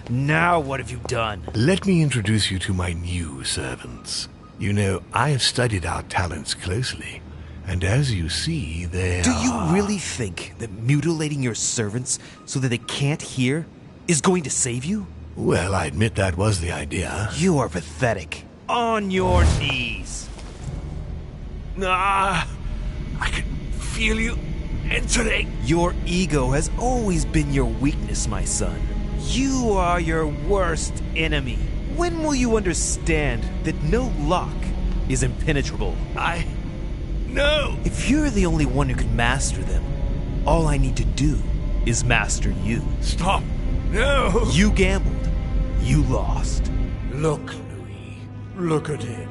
L: Now what have you done?
A: Let me introduce you to my new servants. You know, I have studied our talents closely. And as you see, they
L: Do you really think that mutilating your servants so that they can't hear is going to save you?
A: Well, I admit that was the idea.
L: You are pathetic. On your knees.
A: I can feel you entering.
L: Your ego has always been your weakness, my son. You are your worst enemy. When will you understand that no lock is impenetrable?
A: No!
L: If you're the only one who can master them, all I need to do is master you.
A: Stop! No!
L: You gambled. You lost.
O: Look, Louis. Look at him.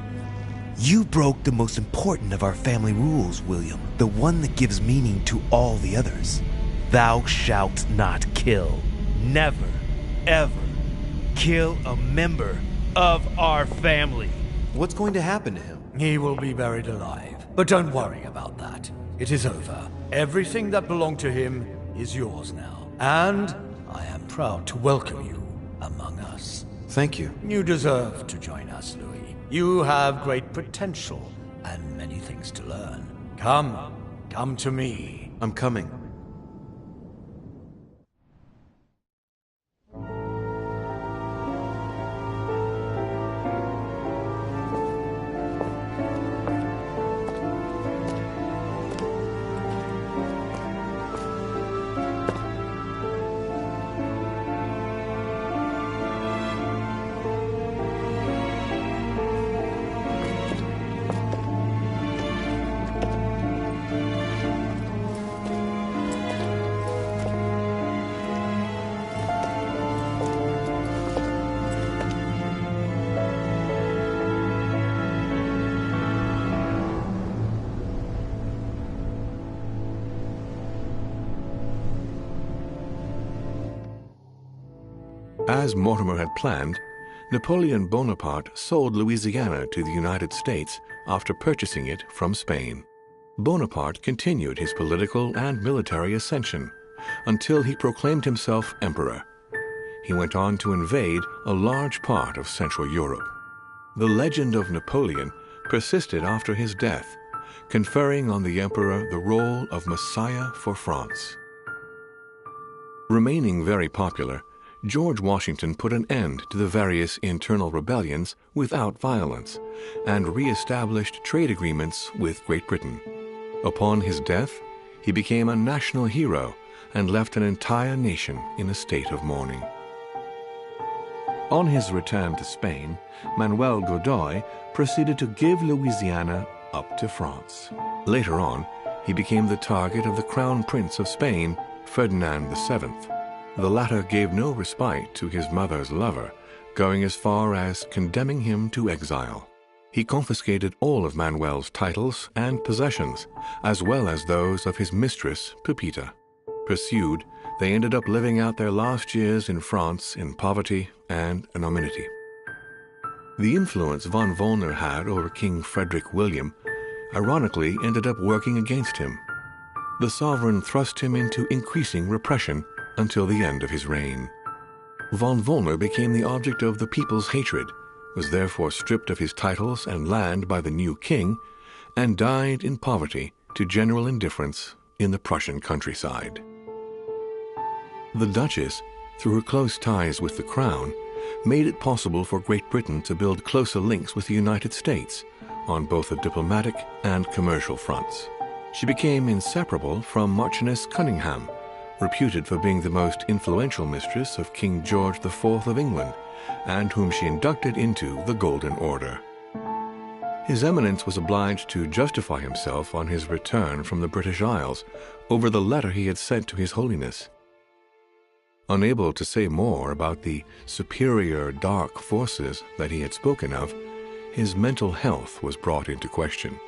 L: You broke the most important of our family rules, William. The one that gives meaning to all the others. Thou shalt not kill. Never, ever kill a member of our family.
M: What's going to happen to him?
O: He will be buried alive. But don't worry about that. It is over. Everything that belonged to him is yours now. And I am proud to welcome you among us.
M: Thank you.
O: You deserve to join us, Louis. You have great potential and many things to learn. Come to me.
M: I'm coming.
A: As Mortimer had planned, Napoleon Bonaparte sold Louisiana to the United States after purchasing it from Spain. Bonaparte continued his political and military ascension until he proclaimed himself emperor. He went on to invade a large part of Central Europe. The legend of Napoleon persisted after his death, conferring on the emperor the role of Messiah for France. Remaining very popular, George Washington put an end to the various internal rebellions without violence and re-established trade agreements with Great Britain. Upon his death, he became a national hero and left an entire nation in a state of mourning. On his return to Spain, Manuel Godoy proceeded to give Louisiana up to France. Later on, he became the target of the Crown Prince of Spain, Ferdinand VII. The latter gave no respite to his mother's lover, going as far as condemning him to exile. He confiscated all of Manuel's titles and possessions, as well as those of his mistress, Pepita. Pursued, they ended up living out their last years in France in poverty and anonymity. The influence von Wollner had over King Frederick William ironically ended up working against him. The sovereign thrust him into increasing repression until the end of his reign. Von Wollner became the object of the people's hatred, was therefore stripped of his titles and land by the new king, and died in poverty to general indifference in the Prussian countryside. The Duchess, through her close ties with the crown, made it possible for Great Britain to build closer links with the United States on both the diplomatic and commercial fronts. She became inseparable from Marchioness Cunningham, reputed for being the most influential mistress of King George IV of England, and whom she inducted into the Golden Order. His Eminence was obliged to justify himself on his return from the British Isles over the letter he had sent to His Holiness. Unable to say more about the superior dark forces that he had spoken of, his mental health was brought into question.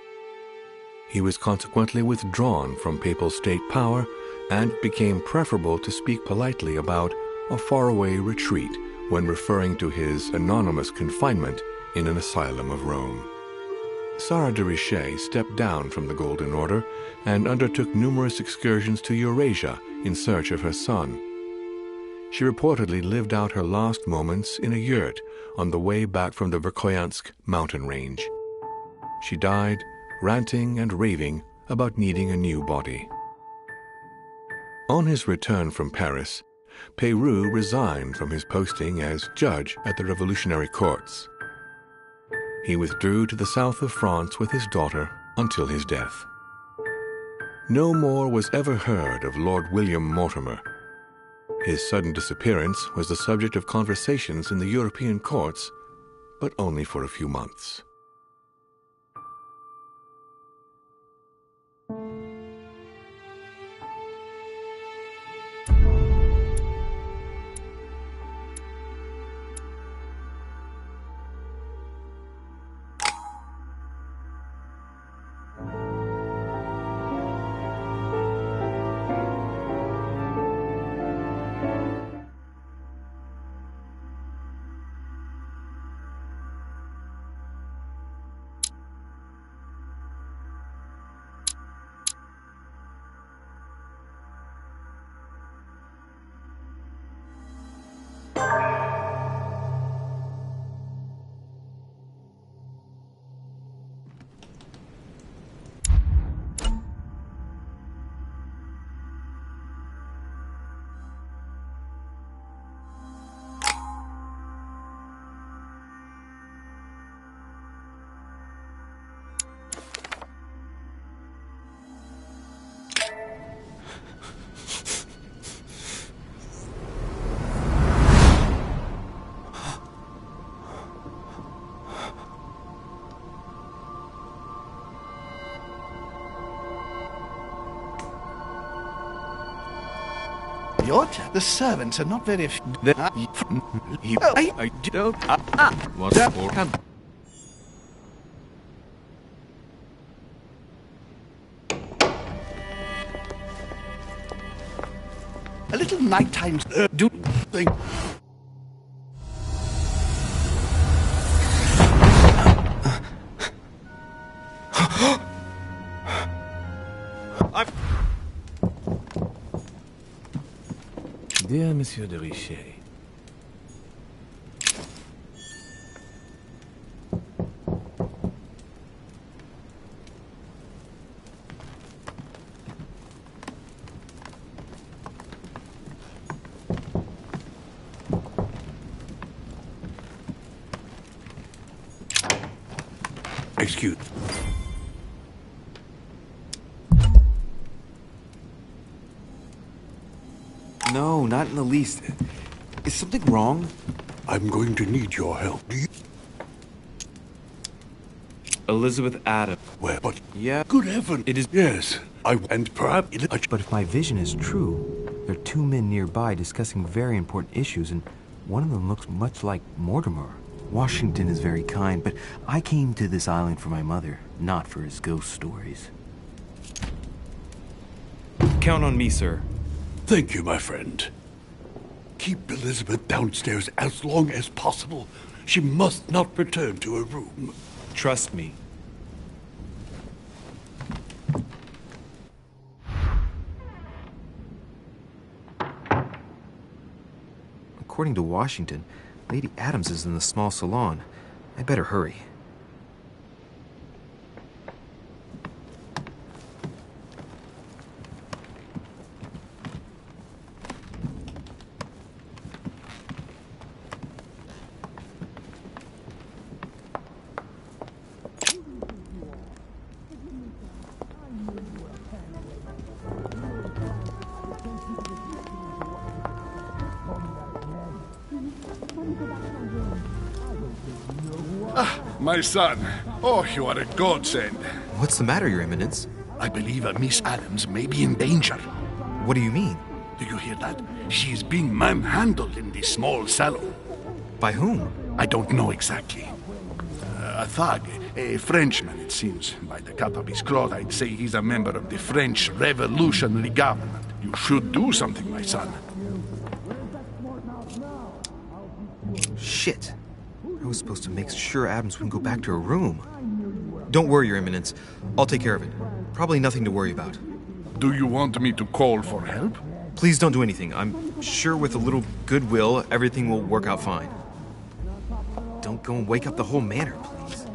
A: He was consequently withdrawn from papal state power, and it became preferable to speak politely about a faraway retreat when referring to his anonymous confinement in an asylum of Rome. Sarah de Richet stepped down from the Golden Order and undertook numerous excursions to Eurasia in search of her son. She reportedly lived out her last moments in a yurt on the way back from the Verkhoyansk mountain range. She died ranting and raving about needing a new body. On his return from Paris, Peyroux resigned from his posting as judge at the revolutionary courts. He withdrew to the south of France with his daughter until his death. No more was ever heard of Lord William Mortimer. His sudden disappearance was the subject of conversations in the European courts, but only for a few months.
D: The servants are not very...
A: I don't... What for?
D: A little nighttime... do thing...
A: Dear Monsieur de Richet,
I: Excuse.
H: No, not in the least. Is something wrong?
I: I'm going to need your help. Do you...
H: Elizabeth Adams.
I: Well, but...
H: Yeah.
I: Good heaven.
H: It is...
I: Yes. And perhaps...
P: But if my vision is true, there are two men nearby discussing very important issues, and one of them looks much like Mortimer. Washington is very kind, but I came to this island for my mother, not for his ghost stories.
H: Count on me, sir.
I: Thank you, my friend. Keep Elizabeth downstairs as long as possible. She must not return to her room.
H: Trust me.
P: According to Washington, Lady Adams is in the small salon. I better hurry.
Q: My son. Oh, you are a godsend.
P: What's the matter, Your Eminence?
Q: I believe Miss Adams may be in danger.
P: What do you mean?
Q: Do you hear that? She is being manhandled in this small salon.
P: By whom?
Q: I don't know exactly. A thug, a Frenchman, it seems. By the cut of his cloth, I'd say he's a member of the French Revolutionary Government. You should do something, my son.
P: Shit. I was supposed to make sure Adams wouldn't go back to her room. Don't worry, Your Eminence. I'll take care of it. Probably nothing to worry about.
Q: Do you want me to call for help?
P: Please don't do anything. I'm sure with a little goodwill, everything will work out fine. Don't go and wake up the whole manor, please.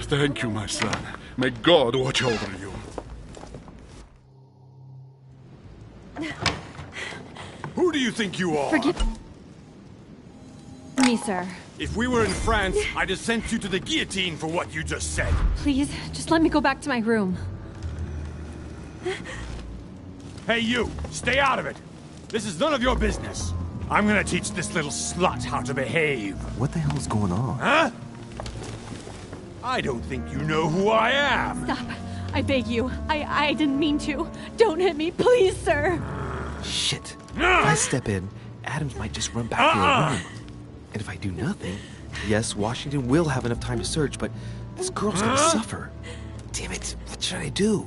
Q: Thank you, my son. May God watch over you.
K: Who do you think you are?
R: Forgive me, sir.
K: If we were in France, I'd have sent you to the guillotine for what you just said.
R: Please, just let me go back to my room.
K: Hey, you! Stay out of it! This is none of your business. I'm gonna teach this little slut how to behave.
P: What the hell's going on?
K: Huh? I don't think you know who I am.
R: Stop. I beg you. I didn't mean to. Don't hit me, please, sir.
P: Shit. If I step in, Adams might just run back to her room. And if I do nothing, yes, Washington will have enough time to search, but this girl's gonna suffer. Damn it, what should I do?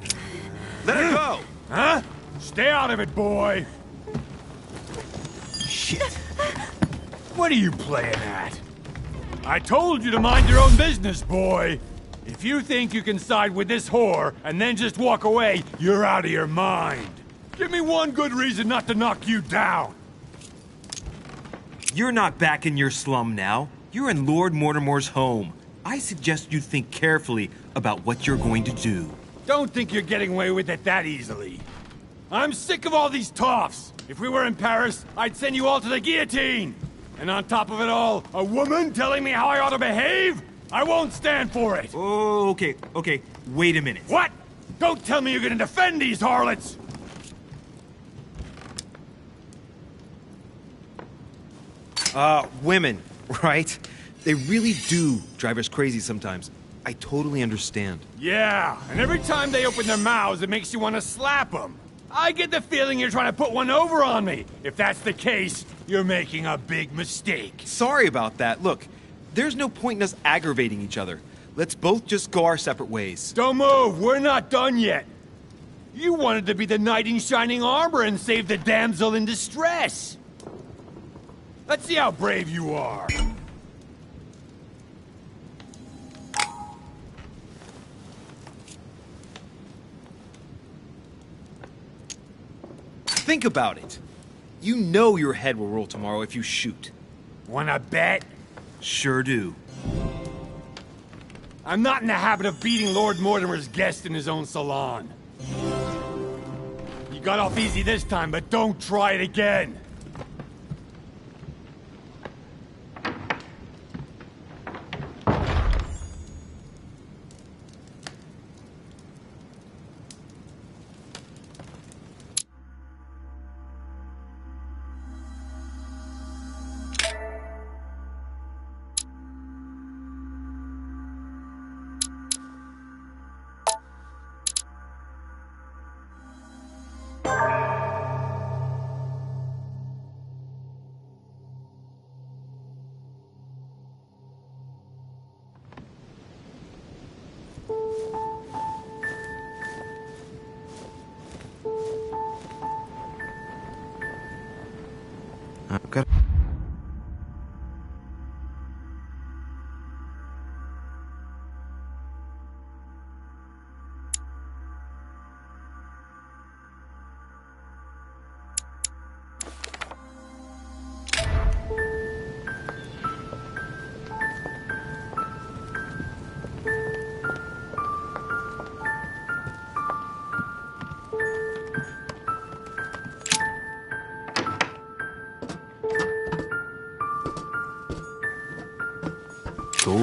K: Let her go! Huh? Stay out of it, boy!
P: Shit.
K: What are you playing at? I told you to mind your own business, boy! If you think you can side with this whore and then just walk away, you're out of your mind. Give me one good reason not to knock you down.
L: You're not back in your slum now. You're in Lord Mortimer's home. I suggest you think carefully about what you're going to do.
K: Don't think you're getting away with it that easily. I'm sick of all these toffs. If we were in Paris, I'd send you all to the guillotine. And on top of it all, a woman telling me how I ought to behave? I won't stand for it.
L: Oh, okay. Wait a minute.
K: What? Don't tell me you're gonna defend these harlots!
H: Women, right? They really do drive us crazy sometimes. I totally understand.
K: Yeah, and every time they open their mouths, it makes you want to slap them. I get the feeling you're trying to put one over on me. If that's the case, you're making a big mistake.
H: Sorry about that. Look, there's no point in us aggravating each other. Let's both just go our separate ways.
K: Don't move. We're not done yet. You wanted to be the knight in shining armor and save the damsel in distress. Let's see how brave you are.
H: Think about it. You know your head will roll tomorrow if you shoot.
K: Wanna bet?
L: Sure do.
K: I'm not in the habit of beating Lord Mortimer's guest in his own salon. You got off easy this time, but don't try it again.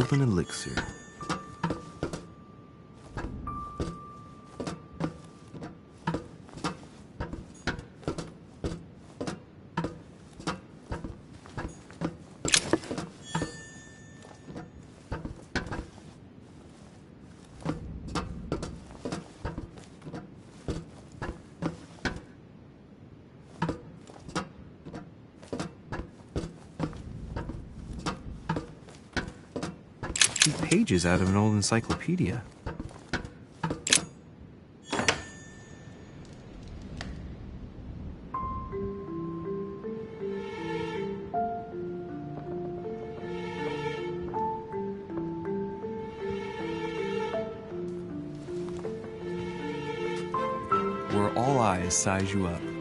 P: of an elixir. Pages out of an old encyclopedia. Where all eyes size you up.